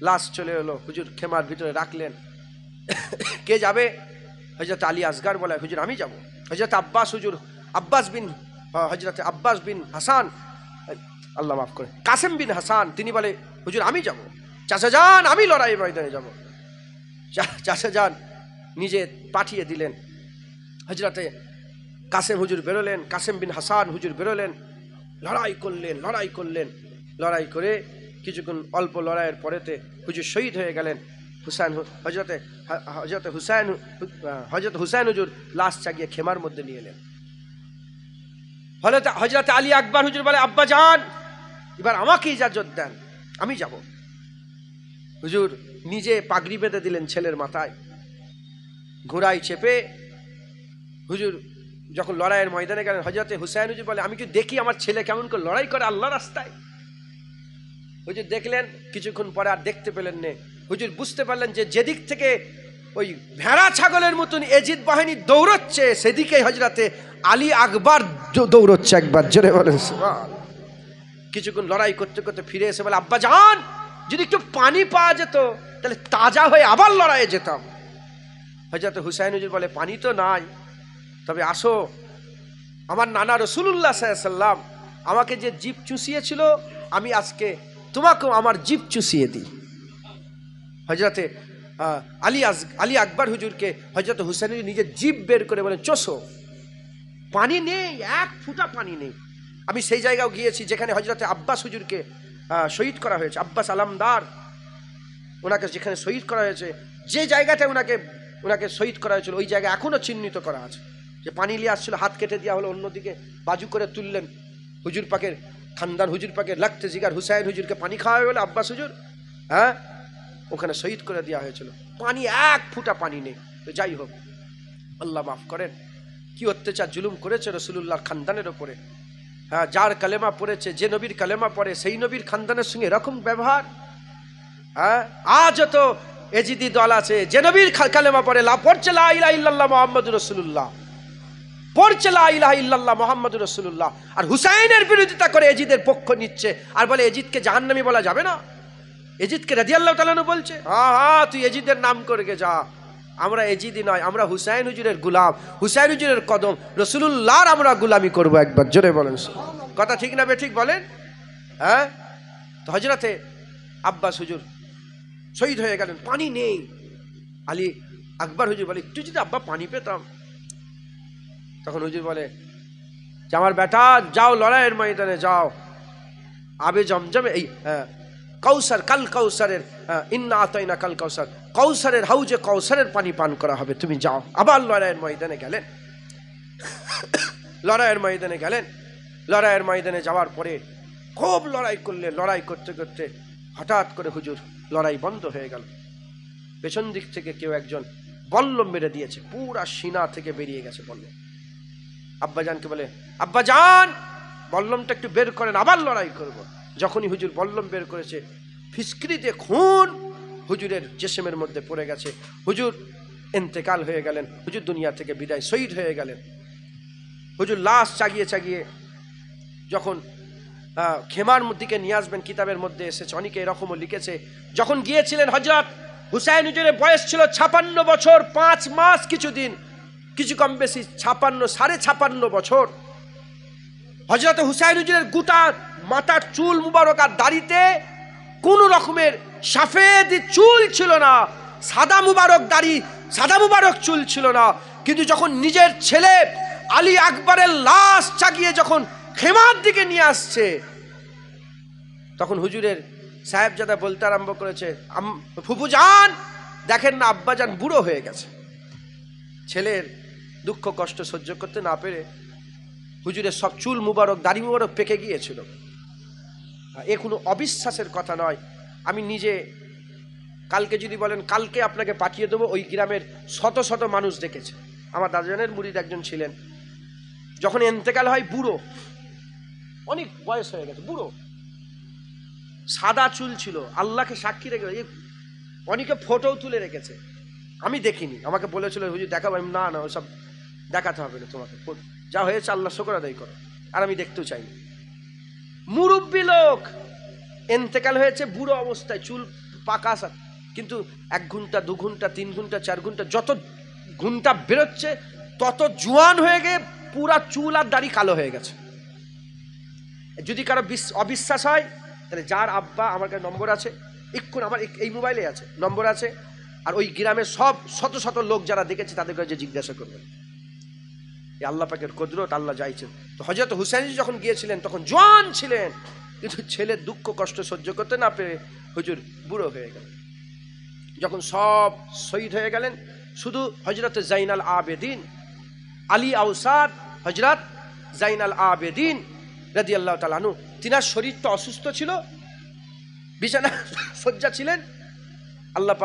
লাশ চলে এলো, হুজুর খেমার ভিতরে রাখলেন। কে যাবে? হযরত আলী আসগার বলে, হুজুর আমি যাব। হযরত আব্বাস হুজুর, হযরত আব্বাস বিন হাসান, আল্লাহ মাফ করে, কাসেম বিন হাসান, তিনি বলে, হুজুর আমি যাব। চাচা যান, আমি লড়াই ময়দানে যাব। চাচা যান নিজে পাঠিয়ে দিলেন। হযরতে কাসেম হুজুর বেরোলেন, কাসেম বিন হাসান হুজুর বেরোলেন, লড়াই করলেন, লড়াই করলেন, লড়াই করে কিছুক্ষণ অল্প লড়াইয়ের পরেতে হুজুর শহীদ হয়ে গেলেন। হযরত হুসাইন হুজুর লাশ চাগিয়ে খেমার মধ্যে নিয়ে এলেন। হযরত আলী আকবর হুজুর বলে, আব্বা যান, এবার আমাকে ইজাজত দেন, আমি যাব। হুজুর নিজে পাগড়ি বেঁধে দিলেন ছেলের মাথায়, ঘোড়ায় চেপে হুজুর যখন লড়াইয়ের ময়দানে গেলেন, হযরত হুসাইন হুজুর বলে, আমি কি দেখি আমার ছেলে কেমন করে লড়াই করে আল্লাহ রাস্তায়। হুজুর দেখলেন, কিছুক্ষণ পরে আর দেখতে পেলেন না। হুজুর বুঝতে পারলেন যে যেদিক থেকে ওই ভেড়া ছাগলের মতন এজিদ বাহিনী দৌড়চ্ছে, সেদিকে হযরতে আলী আকবর দৌড়চ্ছে, একবার জোরে বলেন সুবহান। কিছুক্ষণ লড়াই করতে করতে ফিরে এসে বলে, আব্বা জান, যদি একটু পানি পাওয়া যেত তাহলে তাজা হয়ে আবার লড়াইয়ে যেতাম। হযরত হুসাইন হুজুর বলে, পানি তো নাই, তবে আসো, আমার নানা রাসূলুল্লাহ সাল্লাল্লাহু আলাইহি ওয়াসাল্লাম আমাকে যে জিভ চুষিয়েছিল, আমি আজকে তোমাকেও আমার জিভ চুষিয়ে দিই। হযরতে আলী আকবর হুজুরকে হযরত হুসাইন হুজুর নিজে জিভ বের করে বলেন, চোষো। পানি নেই, এক ফোঁটা পানি নেই। আমি সেই জায়গাও গিয়েছি যেখানে হযরতে আব্বাস হুজুরকে শহীদ করা হয়েছে, আব্বাস আলামদার, ওনাকে যেখানে শহীদ করা হয়েছে, যে জায়গাটা ওনাকে শহীদ করা হয়েছিল, ওই জায়গা এখনো চিহ্নিত করা আছে। যে পানি নিয়ে আসছিল, হাত কেটে দেওয়া হলো, অন্যদিকে বাজু করে তুললেন, হুজুর পাকের খানদান হুজুর পাকের লাগতে জিগার হুসাইন হুজুরকে পানি খাওয়া হয়ে গেল, আব্বাস হুজুর, হ্যাঁ, ওখানে শহীদ করে দেওয়া হয়েছিল। পানি এক ফোঁটা পানি নেই। তো যাই হোক, আল্লাহ মাফ করেন, কি অত্যাচার জুলুম করেছে রাসূলুল্লাহর খানদানের ওপরে। হ্যাঁ, যার কালেমা পড়েছে, যে নবীর কালেমা পড়ে, সেই নবীর খানদানের সঙ্গে এরকম ব্যবহার। হ্যাঁ, আজ তো এজিদি দল আছে, যে নবীর কালেমা পড়ে, পড়ছে লা ইলাহা ইল্লাল্লাহ মুহাম্মাদুর রাসূলুল্লাহ, পড়ছে লা ইলাহা ইল্লাল্লাহ মুহাম্মাদুর রাসূলুল্লাহ, আর হুসাইনের বিরোধিতা করে এজিদের পক্ষ নিচ্ছে, আর বলে এজিদকে জাহান্নামী বলা যাবে না। এজিদকে রাদিয়াল্লাহু তাআলা বলছে, হ্যাঁ তুই এজিদের নাম করে যা, আমরা এজিদি নয়, আমরা হুসাইন হুজুরের গোলাম, হুসাইন হুজুরের কদম, রাসূলুল্লাহর আমরা গোলামি করব, একবার জোরে বলেন। কথা ঠিক না বেঠিক বলেন? হ্যাঁ, তো হযরতে আব্বাস হুজুর শহীদ হয়ে গেলেন, পানি নেই। আলী আকবর হুজুর বলে, একটু যদি আব্বা পানি পেতাম। তখন হুজুর বলে যে, আমার বেটা যাও, লড়াইয়ের ময়দানে যাও, আবে জমজমে, এই কৌসার, কাল কৌসারের, ইন্না আতাইনা কাল কৌসার, কৌসারের হাউজে কৌসারের পানি পান করা হবে, তুমি যাও। আবার লড়াইয়ের ময়দানে গেলেন, লড়াইয়ের ময়দানে গেলেন। লড়াইয়ের ময়দানে যাওয়ার পরে খুব লড়াই করলেন, লড়াই করতে করতে হঠাৎ করে হুজুর লড়াই বন্ধ হয়ে গেল। পেছন দিক থেকে কেউ একজন বল্লম মেরে দিয়েছে, পুরা সিনা থেকে বেরিয়ে গেছে বল্লম। আব্বাজানকে বলে, আব্বাজান বল্লমটা একটু বের করেন, আবার লড়াই করব। যখনই হুজুর বল্লম বের করেছে, ফিসকিরিতে খুন হুজুরের জিসমের মধ্যে পড়ে গেছে। হুজুর ইন্তেকাল হয়ে গেলেন, হুজুর দুনিয়া থেকে বিদায়, শহীদ হয়ে গেলেন। হুজুর লাশ চাগিয়ে চাগিয়ে যখন খেমার দিকে নিয়ে আসবেন, কিতাবের মধ্যে এসেছে, অনেকে এরকমও লিখেছে, যখন গিয়েছিলেন হযরত হুসাইন হুজুরের বয়স ছিল 56 বছর 5 মাস কিছুদিন, কিছু কম বেশি 56 56.5 বছর। হযরত হুসাইন হুজুরের গোটা মাথার চুল মুবারক আর দাড়িতে কোন রকমের সফেদ চুল ছিল না, সাদা মুবারক দাড়ি, সাদা মুবারক চুল ছিল না। কিন্তু যখন নিজের ছেলে আলী আকবরের লাশ চাগিয়ে যখন খেমার দিকে নিয়ে আসছে, তখন হুজুরের সাহেবজাদা বলতে আরম্ভ করেছে, ফুফুজান দেখেন না আব্বাজান বুড়ো হয়ে গেছে। ছেলের দুঃখ কষ্ট সহ্য করতে না পেরে হুজুরের সব চুল মুবারক দাড়ি মুবারক পেকে গিয়েছিল। এ কোনো অবিশ্বাসের কথা নয়। আমি নিজে কালকে যদি বলেন কালকে আপনাকে পাঠিয়ে দেবো, ওই গ্রামের শত শত মানুষ দেখেছে। আমার দাদাজানের মুরিদ একজন ছিলেন, যখন ইন্তেকাল হয় বুড়ো, অনেক বয়স হয়ে গেছে, বুড়ো, সাদা চুল ছিল, আল্লাহকে সাক্ষী রেখে অনেকে ফটোও তুলে রেখেছে। আমি দেখিনি, আমাকে বলেছিল হুজুর দেখাবো, আমি না না ওসব দেখাতে হবে না, তোমাকে যা হয়েছে আল্লাহ শুকর আদায় করো, আর আমি দেখতেও চাইনি। মুরব্বী লোক ইন্তেকাল হয়েছে বুড়ো অবস্থায়, চুল পাকা, কিন্তু 1 ঘন্টা 2 ঘন্টা 3 ঘন্টা 4 ঘন্টা যত ঘন্টা বেরোচ্ছে তত জোয়ান হয়ে গিয়ে পুরা চুল আর দাড়ি কালো হয়ে গেছে। যদি কারো অবিশ্বাস হয় তাহলে যার আব্বা, আমার কাছে নম্বর আছে, এক্ষুন আমার এই মোবাইলে আছে, নম্বর আছে, আর ওই গ্রামের সব শত শত লোক যারা দেখেছে তাদের কাছে জিজ্ঞাসা করবেন। এই আল্লাহ পাকের কুদরত, আল্লাহ চাইছেন। তো হযরত হুসাইন যখন গিয়েছিলেন তখন জওয়ান ছিলেন, কিন্তু ছেলের দুঃখ কষ্ট সহ্য করতে না পেরে হুজুর বুড়ো হয়ে গেলেন। যখন সব শহীদ হয়ে গেলেন, শুধু হযরত জাইনাল আবেদিন আলী আউসাদ, হযরত জাইনাল আবেদিন রাদিয়াল্লাহু তাআলা আনহু, তিনার শরীরটা অসুস্থ ছিল, বিছানা শয্যা ছিলেন। আল্লাহ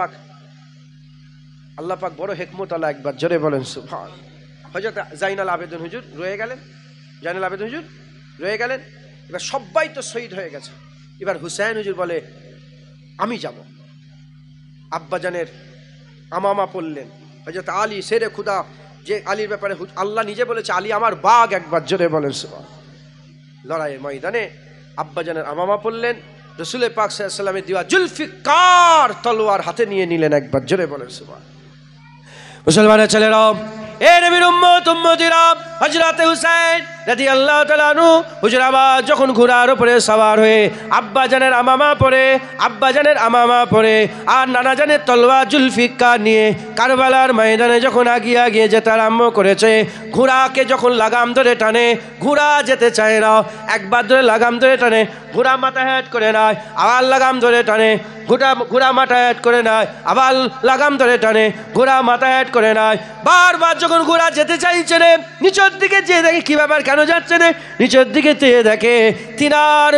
পাক বড় হিকমত আল্লাহ, একবার জোরে বলেন সুবহান। হযরত জাইনাল আবেদিন হুজুর রয়ে গেলেন, জাইনাল আবেদিন হুজুর রয়ে গেলেন। এবার সবাই তো শহীদ হয়ে গেছে, এবার হুসাইন হুজুর বলে আমি যাব। আব্বাজানের আমামা পড়লেন হযরত আলী শেরে খুদা, যে আলীর ব্যাপারে আল্লাহ নিজে বলেছে আলী আমার বাগ, একবার জোরে বলেন সুবহান। লড়াইয়ের ময়দানে আব্বাজানের আমামা পড়লেন, রাসূল পাক সাল্লাল্লাহু আলাইহি ওয়াসাল্লামের দেওয়া জুলফিকার তলোয়ার হাতে নিয়ে নিলেন, একবার জোরে বলেন সুবহান। মুসলমানের ছেলেরা, এ নবীর উম্মত উম্মতিরা, হযরত হুসাইন রাদিয়াল্লাহু তাআলা আনহু হুজুর আবার যখন ঘোড়ার উপরে সওয়ার হয়ে আব্বাজানের আমামা পরে আর নানাজানের তলোয়ার জুলফিকার নিয়ে কারবালার ময়দানে যখন আগিয়ে যেতে আরম্ভ করেছে, ঘোড়াকে যখন লাগাম ধরে টানে, ঘোড়া যেতে চায় না, একবার ধরে লাগাম ধরে টানে, ঘোড়া মাথা হেট করে নেয়, আবার লাগাম ধরে টানে, ঘোড়া মাথা হেট করে নেয়, আবার লাগাম ধরে টানে, ঘোড়া মাথা হেট করে নেয়। বারবার যখন ঘোড়া যেতে চাইছে রে, নিচের দিকে যেয়ে দেখে কি ব্যাপার, কেন যাচ্ছে রে, নিচের দিকে চেয়ে দেখে তিনার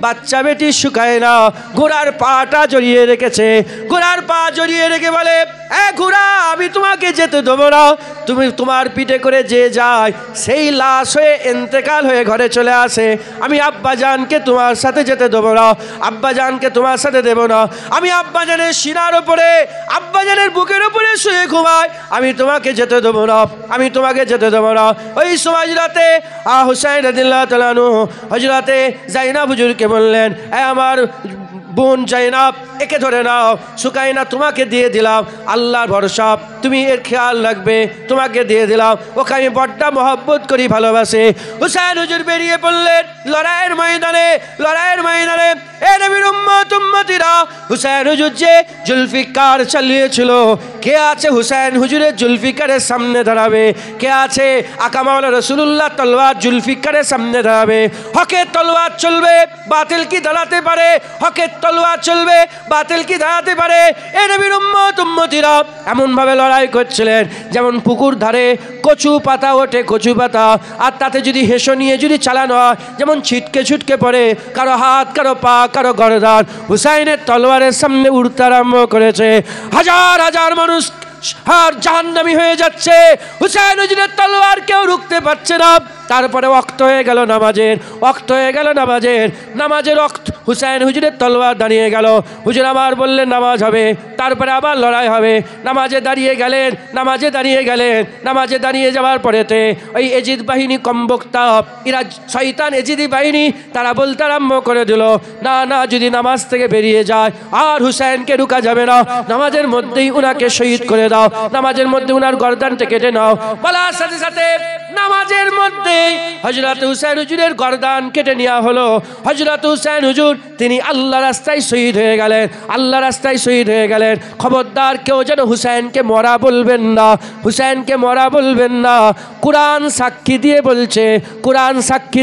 বাচ্চা বেটি শুকায় না, ঘোড়ার পাটা জড়িয়ে রেখেছে। ঘোড়ার পা জড়িয়ে রেখে বলে, এ ঘোড়া আমি তোমাকে যেতে দেবো না, তুমি তোমার পিঠে করে যে যায় সেই লাশ হয়ে ইন্তেকাল হয়ে ঘরে চলে আসে, আমি আব্বাজানকে তোমার সাথে যেতে দেবো না, আব্বাজানকে তোমার সাথে দেবো না, আমি আব্বাজানের শিরার ওপরে, আব্বাজানের বুকের ওপরে শুয়ে ঘুমাই, আমি তোমাকে যেতে দেবো না, আমি তোমাকে যেতে দেবো না। ওই সময় রাতে হুসাইন রাদিয়াল্লাহু তাআলা আনহু হযরতে জাইনাব হুজুরকে বললেন, এ আমার বোন জাইনাব, একে ধরে নাও, সুকাইনা তোমাকে দিয়ে দিলাম, আল্লাহর ভরসা, তুমি এর খেয়াল রাখবে, তোমাকে দিয়ে দিলাম, ওকে আমি বড্ড মহব্বত করি, ভালোবাসে। হুসাইন হুজুর বেরিয়ে পড়লেন লড়াইয়ের ময়দানে। এ নবীর উম্মত উম্মতিরা, হুসাইন হুজুর যে জুলফিকার চালিয়েছিল, কে আছে হুসাইন হুজুরের জুলফিকারের সামনে দাঁড়াবে, কে আছে আকা মাওলানা রাসূলুল্লাহ তলোয়ার জুলফিকারের সামনে দাঁড়াবে। হকের তলোয়ার চলবে, বাতিল কি দাঁড়াতে পারে, হকের তলোয়ার চলবে, বাতিল কি দাঁড়াতে পারে। এ নবীর উম্মত উম্মতিরা এমন ভাবে লড়াই করছিলেন যেমন পুকুর ধারে কচু পাতা ওঠে, কচু পাতা, আর তাতে যদি হেসো নিয়ে যদি চালানো হয় যেমন ছিটকে ছুটকে পড়ে, কারো হাত কারো পা কারো গর্দান হুসাইনের তলোয়ারের সামনে উঠতে আরম্ভ করেছে। হাজার হাজার মানুষ আর জাহান্নামী হয়ে যাচ্ছে, হুসাইন হুজুরের তলোয়ার কেউ রুখতে পারছে না। তারপরে ওয়াক্ত হয়ে গেল নামাজের, ওয়াক্ত হয়ে গেল নামাজের ওয়াক্ত। হুসাইন হুজুরের তলোয়ার দাঁড়িয়ে গেল। হুজুর আবার বললেন নামাজ হবে, তারপরে আবার লড়াই হবে। নামাজে দাঁড়িয়ে দাঁড়িয়ে যাওয়ার পরেতে ওই এজিদ বাহিনী কমবক্তা, এরা শয়তান এজিদি বাহিনী, তারা বলতে আরম্ভ করে দিল, না না, যদি নামাজ থেকে বেরিয়ে যায় আর হুসাইনকে রুকা যাবে না, নামাজের মধ্যেই উনাকে শহীদ করে দাও, নামাজের মধ্যে উনার গর্দানটা কেটে নাও। বলার সাথে সাথে নামাজের মধ্যে হযরত হুসাইন হুজুরের গর্দান কেটে নেওয়া হলো। হযরত হুসাইন হুজুর তিনি আল্লাহ রাস্তায় শহীদ হয়ে গেলেন, আল্লাহ রাস্তায় শহীদ হয়ে গেলেন। খবরদার কেউ যেন হুসাইনকে মরা বলবেন না, হুসাইনকে মরা বলবেন না। কুরআন সাক্ষী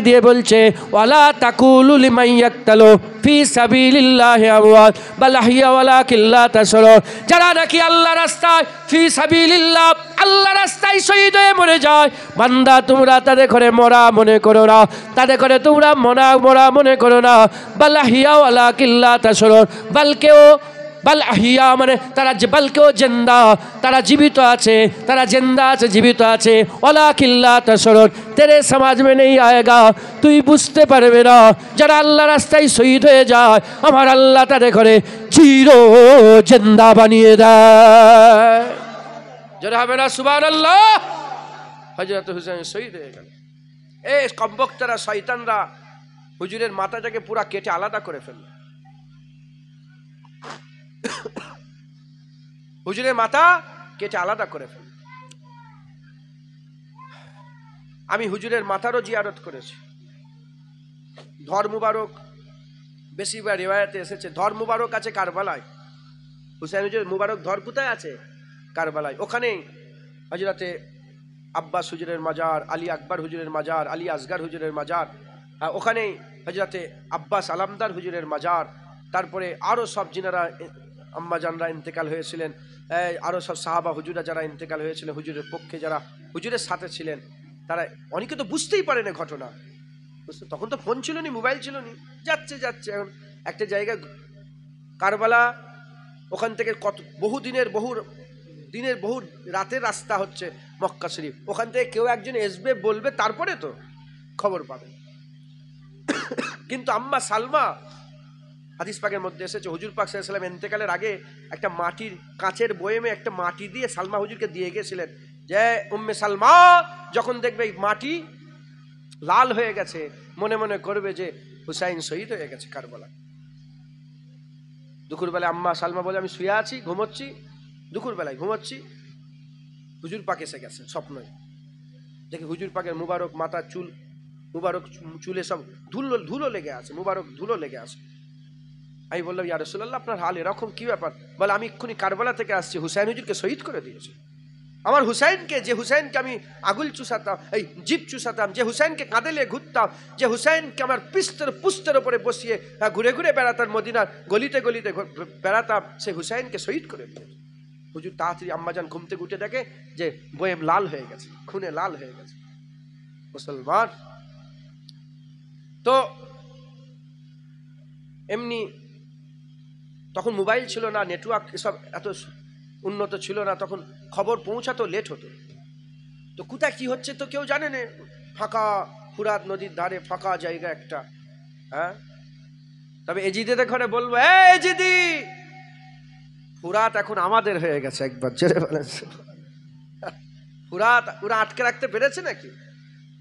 দিয়ে বলছে ওয়ালা তাকুলু লিমান ইয়াকতালু ফি সাবিলিল্লাহি আমওয়াত বাল আহইয়া ওয়ালাকিন লা তাশউরুন। যারা নাকি আল্লাহ রাস্তায় ফি সাবিলিল্লাহ, আল্লাহ রাস্তায় শহীদ হয়ে মরে যায়, বান্দা তোমরা তাদের করে মরা মনে করো না, তাদের করে তোমরা মরা মনে করো না। বাল আহইয়া ওয়ালাকিন লা তাশউরুন, বাল আহিয়া মানে তারা বালকেও জিন্দা, তারা জীবিত আছে, তারা জিন্দা আছে, জীবিত আছে। ওয়ালাকিন লা তাশউরুন, তেরে সমাজ মে নেই আয়েগা, তুই বুঝতে পারবে না। যারা আল্লাহ রাস্তায় শহীদ হয়ে যায়, আমার আল্লাহ তাদের করে চির জিন্দা বানিয়ে দেয়। যারা হবে না সুবহানাল্লাহ। হযরত হুসাইন শহীদ হয়ে গেল। এই কমবক্তারা শয়তানরা হুজুরের মাথাটাকে পুরা কেটে আলাদা করে ফেলল। হুজুরের মাথা কেটে আলাদা করে ফেল। আমি হুজুরের মাথারও জিয়ারত করেছি। ধর মুবারক, বেশিরভাগ রিওয়ায়াতে এসেছে ধর মুবারক আছে কারবালায়। হুসাইন হুজুর মুবারক ধর কোথায় আছে? কারবালায়। ওখানেই হযরতে আব্বাস হুজুরের মাজার, আলী আকবর হুজুরের মাজার, আলী আসগর হুজুরের মাজার, ওখানেই হযরতে আব্বাস আলামদার হুজুরের মাজার। তারপরে আরও সব যিনারা আম্মাজানরা ইন্তেকাল হয়েছিলেন, আরও সব সাহাবা হুজুরা যারা ইন্তেকাল হয়েছিলেন হুজুরের পক্ষে, যারা হুজুরের সাথে ছিলেন, তারা অনেকে তো বুঝতেই পারে না ঘটনা। তখন তো ফোন ছিল নি, মোবাইল ছিল নি, যাচ্ছে এখন একটা জায়গায় কারবালা, ওখান থেকে বহু দিনের বহু রাতের রাস্তা হচ্ছে মক্কা শরীফ। ওখান থেকে কেউ একজন আসবে বলবে, তারপরে তো খবর পাবে। কিন্তু আম্মা সালমা, হাদিস পাকের মধ্যে এসেছে হুজুর পাক সাল্লাল্লাহু আলাইহি ওয়াসাল্লাম ইন্তেকালের আগে একটা মাটির কাচের বয়মে একটা মাটি দিয়ে সালমা হুজুরকে দিয়ে গেছিলেন, যে উম্মে সালমা যখন দেখবে মাটি লাল হয়ে গেছে, মনে মনে করবে যে হুসাইন শহীদ হয়ে গেছে কারবালা। দুপুরবেলায় আম্মা সালমা বলে, আমি শুয়ে আছি, ঘুমোচ্ছি, দুপুরবেলায় ঘুমোচ্ছি, হুজুর পাক এসে গেছে স্বপ্নে। দেখি হুজুর পাকের মুবারক মাথার চুল, মুবারক চুলে সব ধুলো লেগে আছে, মুবারক ধুলো লেগে আছে। আমি বললাম, ইয়া রাসূলুল্লাহ, আপনার হাল এরকম কি ব্যাপার? বলে, আমি এক্ষুনি কারবালা থেকে আসছি, হুসাইন হুজুরকে শহীদ করে দিয়েছে। আমার হুসাইনকে, যে হুসাইনকে আমি আগুল চুষাতাম, এই জিপ চুষাতাম, যে হুসাইনকে কাঁধে নিয়ে ঘুরতাম, যে হুসাইনকে আমার পুস্তের উপরে বসিয়ে ঘুরে ঘুরে বেড়াতাম, মদিনার গলিতে গলিতে বেড়াতাম, সে হুসাইনকে শহীদ করে দিয়েছে। হুজুর তাড়াতাড়ি আম্মাজান ঘুম থেকে উঠে দেখে যে বয়েম লাল হয়ে গেছে, খুনে লাল হয়ে গেছে। মুসলমান তো এমনি তখন মোবাইল ছিল না, নেটওয়ার্ক এসব এত উন্নত ছিল না, তখন খবর পৌঁছাতো লেট হতো। তো কোথায় কি হচ্ছে তো কেউ জানে না। ফাঁকা ফুরাত নদীর ধারে ফাঁকা জায়গা একটা, হ্যাঁ। তবে এজিদের ঘরে বলবো, এজিদি, ফুরাত এখন আমাদের হয়ে গেছে। একবার জোরে বলেন, ফুরাত ওরা আটকে রাখতে পেরেছে নাকি?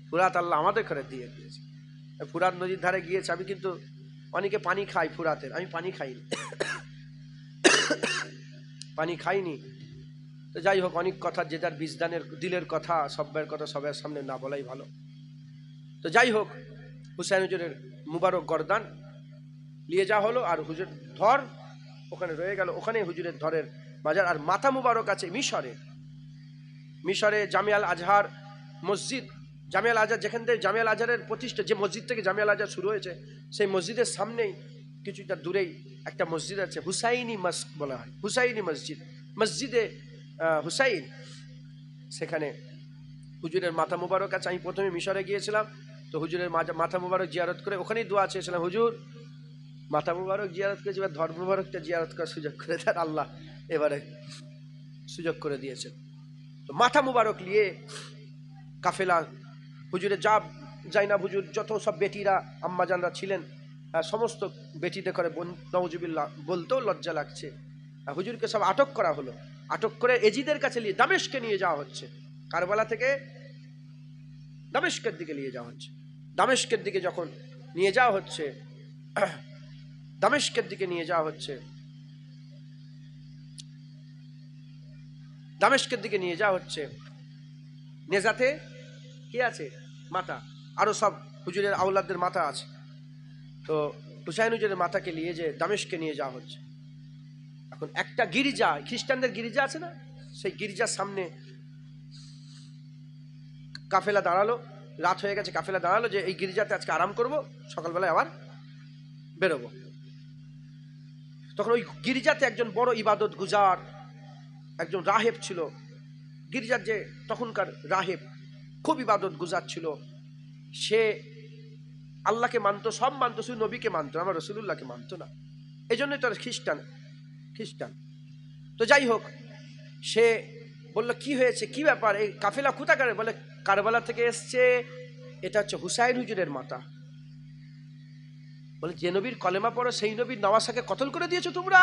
ফুরাত আল্লাহ আমাদের ঘরে দিয়ে দিয়েছে। ফুরাত নদীর ধারে গিয়েছে। আমি কিন্তু অনেকে পানি খাই ফুরাতের, আমি পানি খাইনি, পানি খাইনি। তো যাই হোক, অনেক কথা, যে যার বিজদানের দিলের কথা, সব্যের কথা সবার সামনে না বলাই ভালো। তো যাই হোক, হুসাইন হুজুরের মুবারক গর্দান নিয়ে যাওয়া হলো, আর হুজুর ধর ওখানে রয়ে গেল। ওখানে হুজুরের ধরের মাজার। আর মাথা মুবারক আছে মিশরে জামিয়াল আজহার মসজিদ। জামিয়াল আজহার, যেখান থেকে জামিয়াল আজহারের প্রতিষ্ঠা, যে মসজিদ থেকে জামিয়াল আজহার শুরু হয়েছে, সেই মসজিদের সামনেই কিছুটা দূরেই একটা মসজিদ আছে, হুসাইনি মস্ক বলা হয়, হুসাইনি মসজিদ, মসজিদে হুসাইন। সেখানে হুজুরের মাথা মুবারক আছে। আমি প্রথমে মিশরে গিয়েছিলাম, তো হুজুরের মাথা মুবারক জিয়ারত করে ওখানেই দোয়া চেয়েছিলাম, হুজুর মাথা মুবারক জিয়ারত করেছে, এবার ধর মুবারকটা জিয়ারত করার সুযোগ করে দেন আল্লাহ এবারে সুযোগ করে দিয়েছেন। তো মাথা মুবারক নিয়ে কাফেলা হুজুরে যা জাইনাব হুজুর যত সব বেটিরা আম্মাজানরা ছিলেন, সমস্ত বেটিতে করে নওজুবিল্লাহ বলতেও লজ্জা লাগছে, হুজুরকে সব আটক করা হলো। আটক করে এজিদের কাছে নিয়ে দামেস্কে নিয়ে যাওয়া হচ্ছে। কারবালা থেকে দামেস্কের দিকে নিয়ে যাওয়া হচ্ছে। দামেস্কের দিকে যখন নিয়ে যাওয়া হচ্ছে, দামেস্কের দিকে নিয়ে যাওয়া হচ্ছে, দামেস্কের দিকে নিয়ে যাওয়া হচ্ছে, নেজাতে কে আছে? মাতা, আরো সব হুজুরের আওলাদদের মাথা আছে। তো হুসাইন হুজুরের মাথাকে নিয়ে যে দামেস্কে নিয়ে যাওয়া হচ্ছে। এখন একটা গির্জা, খ্রিস্টানদের গির্জা আছে না, সেই গির্জার সামনে কাফেলা দাঁড়ালো। রাত হয়ে গেছে, কাফেলা দাঁড়ালো যে এই গির্জাতে আজকে আরাম করব, সকালবেলায় আবার বেরোবো। তখন ওই গির্জাতে একজন বড় ইবাদত গুজার একজন রাহেব ছিল। গির্জার যে তখনকার রাহেব খুব ইবাদত গুজার ছিল, সে আল্লাহকে মানতো, সব মানতো, শুধু নবীকে মানতো, আমার রসুলুল্লাহকে মানতো না। এই জন্যই তো খ্রিস্টান। তো যাই হোক, সে বললো কি হয়েছে, কি ব্যাপার, এই কাফেলা কোথাকার? বলে কারবালা থেকে এসছে, এটা হচ্ছে হুসাইন হুজুরের মাতা। বলে যে নবীর কলেমা পড়ো সেই নবীর নওয়াসাকে কতল করে দিয়েছো তোমরা।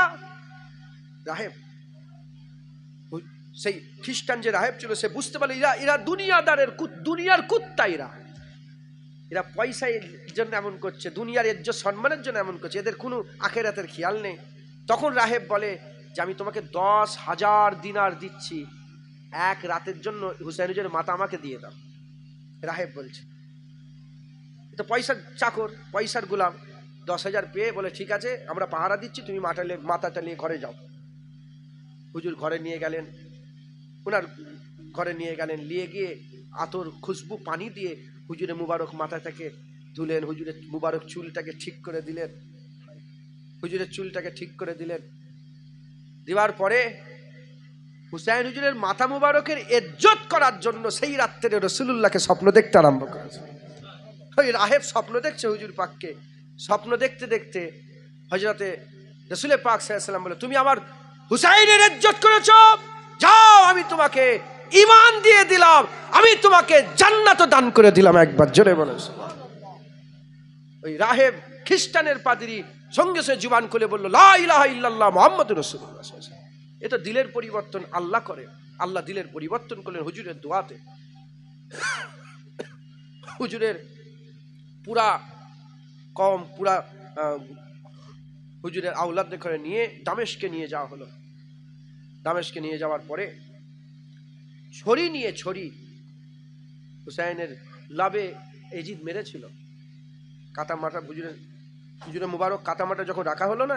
রাহেব, সেই খ্রিস্টান যে রাহেব ছিল, সে বুঝতে পারলো এরা দুনিয়াদারের দুনিয়ার কুত্তা, এরা পয়সার জন্য এমন করছে, দুনিয়ার ইজ্জত সম্মানের জন্য এমন করছে, এদের কোনো আখিরাতের খেয়াল নেই। তখন রাহেব বলে যে আমি তোমাকে 10,000 দিনার দিচ্ছি, এক রাতের জন্য হুসাইন হুজুরের মাথা আমাকে দিয়ে দাও। রাহেব বলছে, তো পয়সার চাকর, পয়সার গোলাম। 10,000 পেয়ে বলে ঠিক আছে, আমরা পাহারা দিচ্ছি, তুমি মাথাটা নিয়ে ঘরে যাও। হুজুর ঘরে নিয়ে গেলেন, ওনার ঘরে নিয়ে গেলেন, নিয়ে গিয়ে আতর খুশবু পানি দিয়ে হুজুরের মুবারক মাথাটাকে ধুলেন, হুজুরের মুবারক চুলটাকে ঠিক করে দিলেন, হুজুরের চুলটাকে ঠিক করে দিলেন। দেওয়ার পরে হুসাইন হুজুরের মাথা মুবারকের ইজ্জত করার জন্য সেই রাত্রে রাসূলুল্লাহকে স্বপ্ন দেখতে আরম্ভ করেছে। ওই রাহেব স্বপ্ন দেখছে হুজুর পাককে। স্বপ্ন দেখতে দেখতে হযরতে রাসূল পাক সাল্লাল্লাহু আলাইহি ওয়াসাল্লাম বলে, তুমি আমার হুসাইনের ইজ্জত করেছো, যাও আমি তোমাকে ঈমান দিয়ে দিলাম, আমি তোমাকে জান্নাত দান করে দিলাম। একবার জোরে বলো সুবহানাল্লাহ। ওই রাহেব খ্রিস্টানের পাদ্রী সঙ্গে সঙ্গে জুবান খুলে বলল লা ইলাহা ইল্লাল্লাহ মুহাম্মাদুর রাসূলুল্লাহ সাল্লাল্লাহু আলাইহি ওয়াসাল্লাম। এটা দিলের পরিবর্তন আল্লাহ করে। আল্লাহ দিলের পরিবর্তন করলেন হুজুরের দোয়াতে। হুজুরের পুরা কম, পুরা হুজুরের আওলাদদের করে নিয়ে দামেস্কে নিয়ে যাওয়া হলো। দামেস্কে নিয়ে যাওয়ার পরে ছড়ি হুসাইনের লাভে এজিদ মেরেছিল। কাতামাটা হুজুরের মুবারক কাতামাটা যখন রাখা হলো না,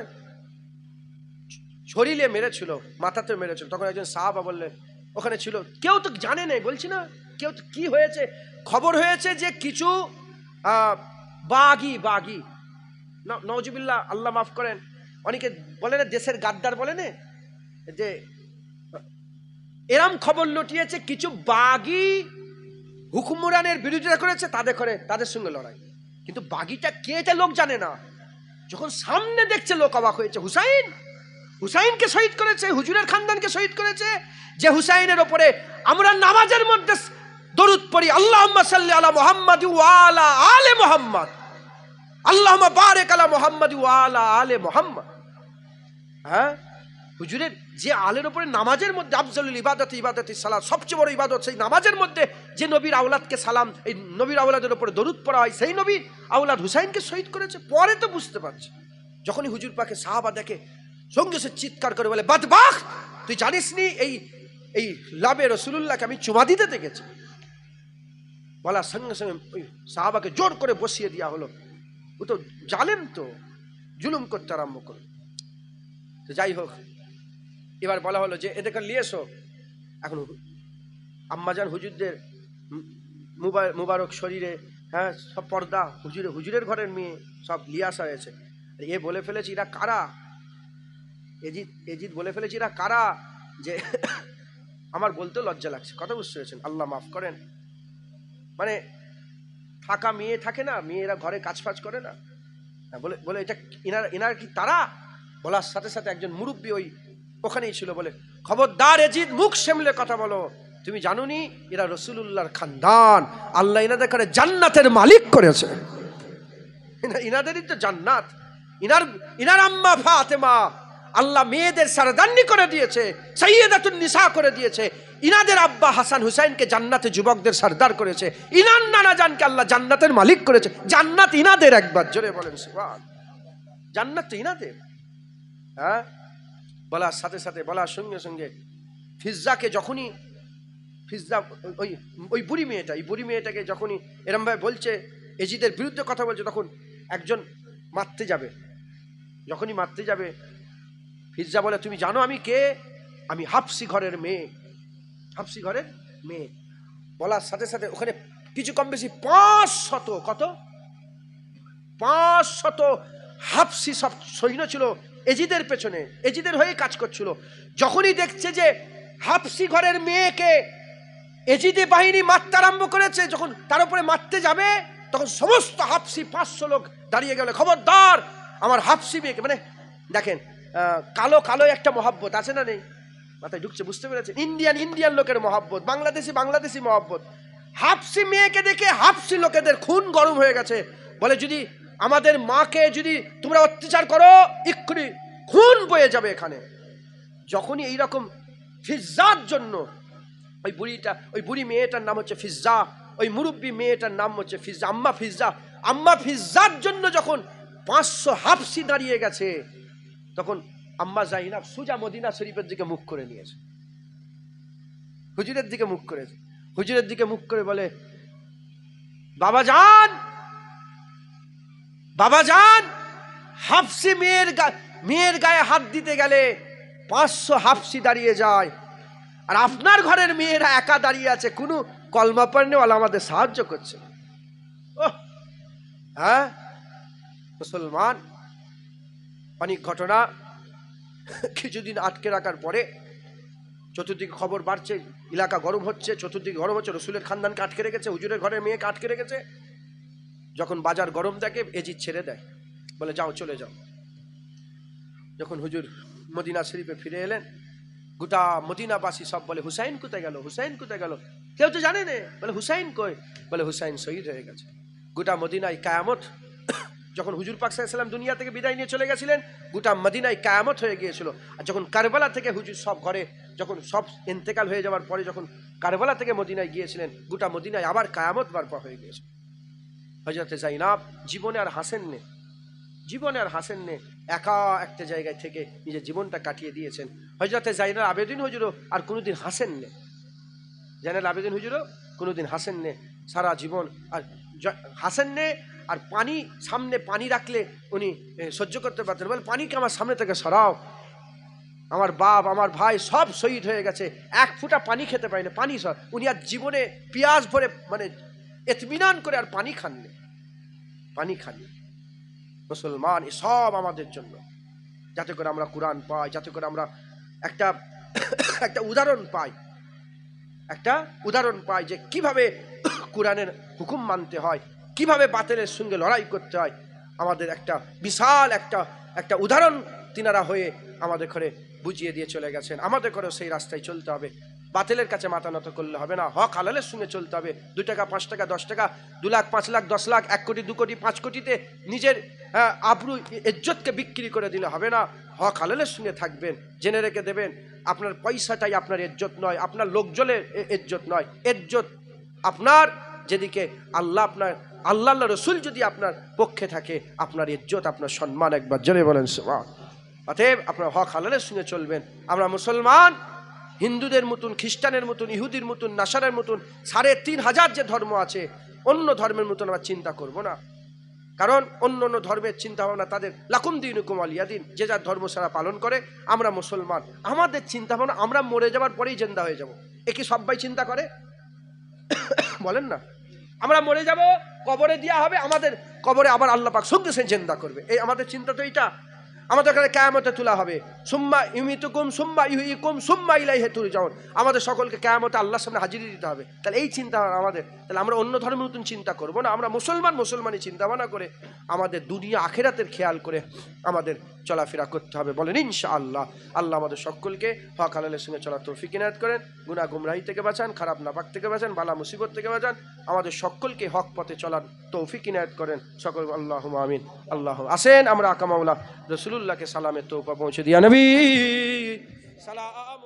ছড়িলে মেরেছিল, মাথাতে মেরেছিল। তখন একজন সাহাবা বললেন, ওখানে ছিল, কেউ তো জানে নাই, বলছি না, কেউ তো কি হয়েছে, খবর হয়েছে যে কিছু বাগি নওজুবিল্লাহ, আল্লাহ মাফ করেন, অনেকে বলে না দেশের গাদ্দার বলে না, যে এরম খবর লটিয়েছে কিছু বাগি হুকুমরানের বিরোধিতা করেছে, তাদের সঙ্গে লড়াই। কিন্তু বাগিটা কে এটা লোক জানে না। যখন সামনে দেখছে লোক অবাক হয়েছে, হুসাইনকে শহীদ করেছে, হুজুরের খানদানকে শহীদ করেছে, যে হুসাইনের ওপরে আমরা নামাজের মধ্যে দরুদ পড়ি, আল্লাহুম্মা সাল্লি আলা মুহাম্মাদি ওয়া আলা আলে মুহাম্মাদ, আল্লাহুম্মা বারিক আলা মুহাম্মাদি ওয়া আলা আলে মুহাম্মাদ। হ্যাঁ, হুজুরের যে আলের উপরে নামাজের মধ্যে আফজালুল ইবাদতি সালাত, সবচেয়ে বড় ইবাদত, সেই নামাজের মধ্যে যে নবীর আওলাদকে সালাম, এই নবীর আওলাদের উপরে দরুদ পড়া হয়, সেই নবীর আওলাদ হুসাইনকে শহীদ করেছে। পরে তো বুঝতে পারছে, যখনই হুজুর পাকে সাহাবা দেখে সঙ্গে সে চিৎকার করে বলে, বাদবাখ, তুই জানিস নি এই লাভে রাসূলুল্লাহকে আমি চুমা দিতে দেখেছি। বলার সঙ্গে সঙ্গে ওই সাহাবাকে জোর করে বসিয়ে দেওয়া হলো। ও তো জালেম, তো জুলুম করতে আরম্ভ করলো। তো যাই হোক, এবার বলা হলো যে এদেরকে নিয়ে এসো। এখন আম্মাজান হুজুরদের মুবারক শরীরে, হ্যাঁ, সব পর্দা, হুজুরের ঘরের মেয়ে সব লিয়ে আসা হয়েছে। এ বলে ফেলেছে এরা কারা, এজিদ বলে ফেলেছে এরা কারা, যে আমার বলতেও লজ্জা লাগছে। কথা বুঝতে পেরেছেন? আল্লাহ মাফ করেন। মানে থাকা মেয়ে থাকে না, মেয়েরা ঘরে কাজ ফাজ করে না, বলে বলে এটা ইনার কি তারা? বলার সাথে সাথে একজন মুরব্বী ওই ওখানেই ছিল, বলে খবরদার এজিদ, মুখ সামলে কথা বলো, তুমি জানোনি এরা রাসূলুল্লাহর খানদান, আল্লাহ ইনাদের করে জান্নাতের মালিক করেছে, ইনাদেরই তো জান্নাত। ইনার আম্মা ফাতেমা আল্লাহ মেয়েদের সরদারনি করে দিয়েছে, সাইয়্যিদাতুন নিসা করে দিয়েছে। ইনাদের আব্বা হাসান হুসাইনকে জান্নাতে যুবকদের সরদার করেছে। ইনার নানা জানকে আল্লাহ জান্নাতের মালিক করেছে। জান্নাত ইনাদের, একবার জোরে বলেন সুবহান। জান্নাত তো ইনাদের। হ্যাঁ, বলার সাথে সাথে, বলার সঙ্গে সঙ্গে ফিজ্জাকে যখনই, ফিজ্জা ওই বুড়ি মেয়েটা, এই বুড়ি মেয়েটাকে যখনই এরম ভাবে বলছে, এজিদের বিরুদ্ধে কথা বলছে, তখন একজন মারতে যাবে। যখনই মারতে যাবে, ফিজ্জা বলে তুমি জানো আমি কে? আমি হাফসি ঘরের মেয়ে, হাফসি ঘরের মেয়ে। বলার সাথে সাথে ওখানে কিছু কম বেশি 500, কত 500 হাফসি সব সৈন্য ছিল এজিদের পেছনে, এজিদের হয়ে কাজ করছিল। যখনই দেখছে যে হাফসি ঘরের মেয়েকে এজিদি বাহিনী মারতে আরম্ভ করেছে, যখন তার উপরে মারতে যাবে, তখন সমস্ত হাফসি 500 লোক দাঁড়িয়ে গেল, খবরদার আমার হাফসি মেয়েকে, মানে দেখেন কালো কালো একটা মহাব্বত আছে না, নেই? মাথায় ঢুকছে, বুঝতে পেরেছেন? ইন্ডিয়ান লোকের মহাব্বত, বাংলাদেশি মহাব্বত। হাফসি মেয়েকে দেখে হাফসি লোকেদের খুন গরম হয়ে গেছে। বলে যদি আমাদের মাকে যদি তোমরা অত্যাচার করো, এক্ষুনি খুন বয়ে যাবে এখানে। যখনই এইরকম ফিজ্জার জন্য, ওই বুড়ি মেয়েটার নাম হচ্ছে ফিজ্জা, ওই মুরব্বী মেয়েটার নাম হচ্ছে ফিজ্জা, আম্মা ফিজ্জার জন্য যখন 500 হাফসি দাঁড়িয়ে গেছে, তখন আম্মা জাইনাব সুজা মদিনা শরীফের দিকে মুখ করে নিয়েছে, হুজুরের দিকে মুখ করেছে। হুজুরের দিকে মুখ করে বলে, বাবা যান, হাফসি মেয়ের গায়ে হাত দিতে গেলে 500 হাফসি দাঁড়িয়ে যায়, আর আপনার ঘরের মেয়েরা একা দাঁড়িয়ে আছে, কোনো কলমা পড়নেওয়ালা আমাদের সাহায্য করছে। হ্যাঁ মুসলমান, অনেক ঘটনা কিছুদিন আটকে রাখার পরে চতুর্দিকে খবর বাড়ছে, এলাকা গরম হচ্ছে, চতুর্দিকে গরম হচ্ছে, রসুলের খানদানকে আটকে রেখেছে, হুজুরের ঘরের মেয়েকে আটকে রেখেছে। যখন বাজার গরম দেখে, এজিদ ছেড়ে দেয়, বলে যাও চলে যাও। যখন হুজুর মদিনা শরীফে ফিরে এলেন, গোটা মদিনাবাসী সব বলে হুসাইন কোথায় গেল, হুসাইন কোথায় গেল? কেউ তো জানে না, বলে হুসাইন কই? বলে হুসাইন শহীদ হয়ে গেছে। গোটা মদিনায় কায়ামত, যখন হুজুর পাক সাল্লাল্লাহু আলাইহি ওয়াসাল্লাম দুনিয়া থেকে বিদায় নিয়ে চলে গেছিলেন, গোটা মদিনায় কায়ামত হয়ে গিয়েছিল। আর যখন কারবালা থেকে হুজুর সব ঘরে, যখন সব ইন্তেকাল হয়ে যাওয়ার পরে, যখন কারবালা থেকে মদিনায় গিয়েছিলেন, গোটা মদিনায় আবার কায়ামত বারপা হয়ে গিয়েছে। হযরতে যায়েনব জীবনে আর হাসেন নে, একা একটা জায়গায় থেকে নিজের জীবনটা কাটিয়ে দিয়েছেন। হযরতে যায়েনুল আবেদিন হুজুরও আর কোনোদিন হাসেন নে, জাইনুল আবেদিন হুজুরও কোনোদিন হাসেন নে, সারা জীবন আর হাসেন নে। আর পানি, সামনে পানি রাখলে উনি সহ্য করতে পারতেন, বলে পানিকে আমার সামনে থেকে সরাও, আমার বাপ আমার ভাই সব শহীদ হয়ে গেছে, এক ফোঁটা পানি খেতে পারি না, পানি সর। উনি আর জীবনে পেঁয়াজ ভরে, মানে ইতমিনান করে আর পানি খাননি। মুসলমান, সব আমাদের জন্য, যাতে করে আমরা কোরআন পাই, যাতে করে আমরা একটা উদাহরণ পাই যে কিভাবে কোরআনের হুকুম মানতে হয়, কিভাবে বাতিলের সঙ্গে লড়াই করতে হয়। আমাদের একটা বিশাল একটা উদাহরণ তিনারা হয়ে আমাদের ঘরে বুঝিয়ে দিয়ে চলে গেছেন। আমাদের ঘরেও সেই রাস্তায় চলতে হবে, বাতিলের কাছে মাথা নত করলে হবে না, হক হালালের সঙ্গে চলতে হবে। 2 টাকা 5 টাকা 10 টাকা 2 লাখ 5 লাখ 10 লাখ 1 কোটি 2 কোটি 5 কোটিতে নিজের আবরু ইজ্জতকে বিক্রি করে দিলে হবে না। হক হালালের সঙ্গে থাকবেন, জেনে রেখে দেবেন, আপনার পয়সাটাই আপনার ইজ্জত নয়, আপনার লোকজনের ইজ্জত নয়। ইজ্জত আপনার যেদিকে আল্লাহ রসুল যদি আপনার পক্ষে থাকে, আপনার ইজ্জত, আপনার সম্মান, একবার জোরে বলেন সুবহান। অতএব আপনার হক হালালের সঙ্গে চলবেন। আমরা মুসলমান, হিন্দুদের মতন, খ্রিস্টানের মতন, ইহুদির মতন, নাসারের মতন 3500 যে ধর্ম আছে, অন্য ধর্মের মতন আমরা চিন্তা করব না। কারণ অন্য ধর্মের চিন্তা ভাবনা তাদের লাকুম দীনুকুম ওয়ালিয়া দিন, যে যার ধর্ম সারা পালন করে। আমরা মুসলমান, আমাদের চিন্তা ভাবনা আমরা মরে যাওয়ার পরেই জিন্দা হয়ে যাব। এ কি সবাই চিন্তা করে? বলেন না, আমরা মরে যাব, কবরে দেওয়া হবে, আমাদের কবরে আবার আল্লাহ পাক সঙ্গে সে জিন্দা করবে। এই আমাদের চিন্তা তো এইটা। আমাদের কাছে কিয়ামতে তোলা হবে, সুম্মা ইউমিতুকুম সুম্মা ইউহয়িকুম সুম্মা ইলাইহি তুরজাউন, আমাদের সকলকে কিয়ামতে আল্লাহর সামনে হাজিরি দিতে হবে। তাহলে এই চিন্তা আমাদের, তাহলে আমরা অন্য ধর্মের মতন চিন্তা করব না, আমরা মুসলমানই চিন্তা ভাবনা করে আমাদের দুনিয়া আখিরাতের খেয়াল করে আমাদের চলাফেরা করতে হবে। বলেন ইনশাআল্লাহ। আল্লাহ আমাদের সকলকে হক হালালের সঙ্গে চলার তৌফিক ইনায়াত করেন, গুনাহ গুমরাহি থেকে বাঁচান, খারাপ নাপাক থেকে বাঁচান, বালা মুসিবত থেকে বাঁচান, আমাদের সকলকে হক পথে চলার তৌফিক ইনায়াত করেন সকল। আল্লাহুম্মা আমিন। আল্লাহ আসেন আমরা আকা মাওলা রাসূলুল্লাহকে সালামের তোহফা পৌঁছে দিয়া নবী সালাম।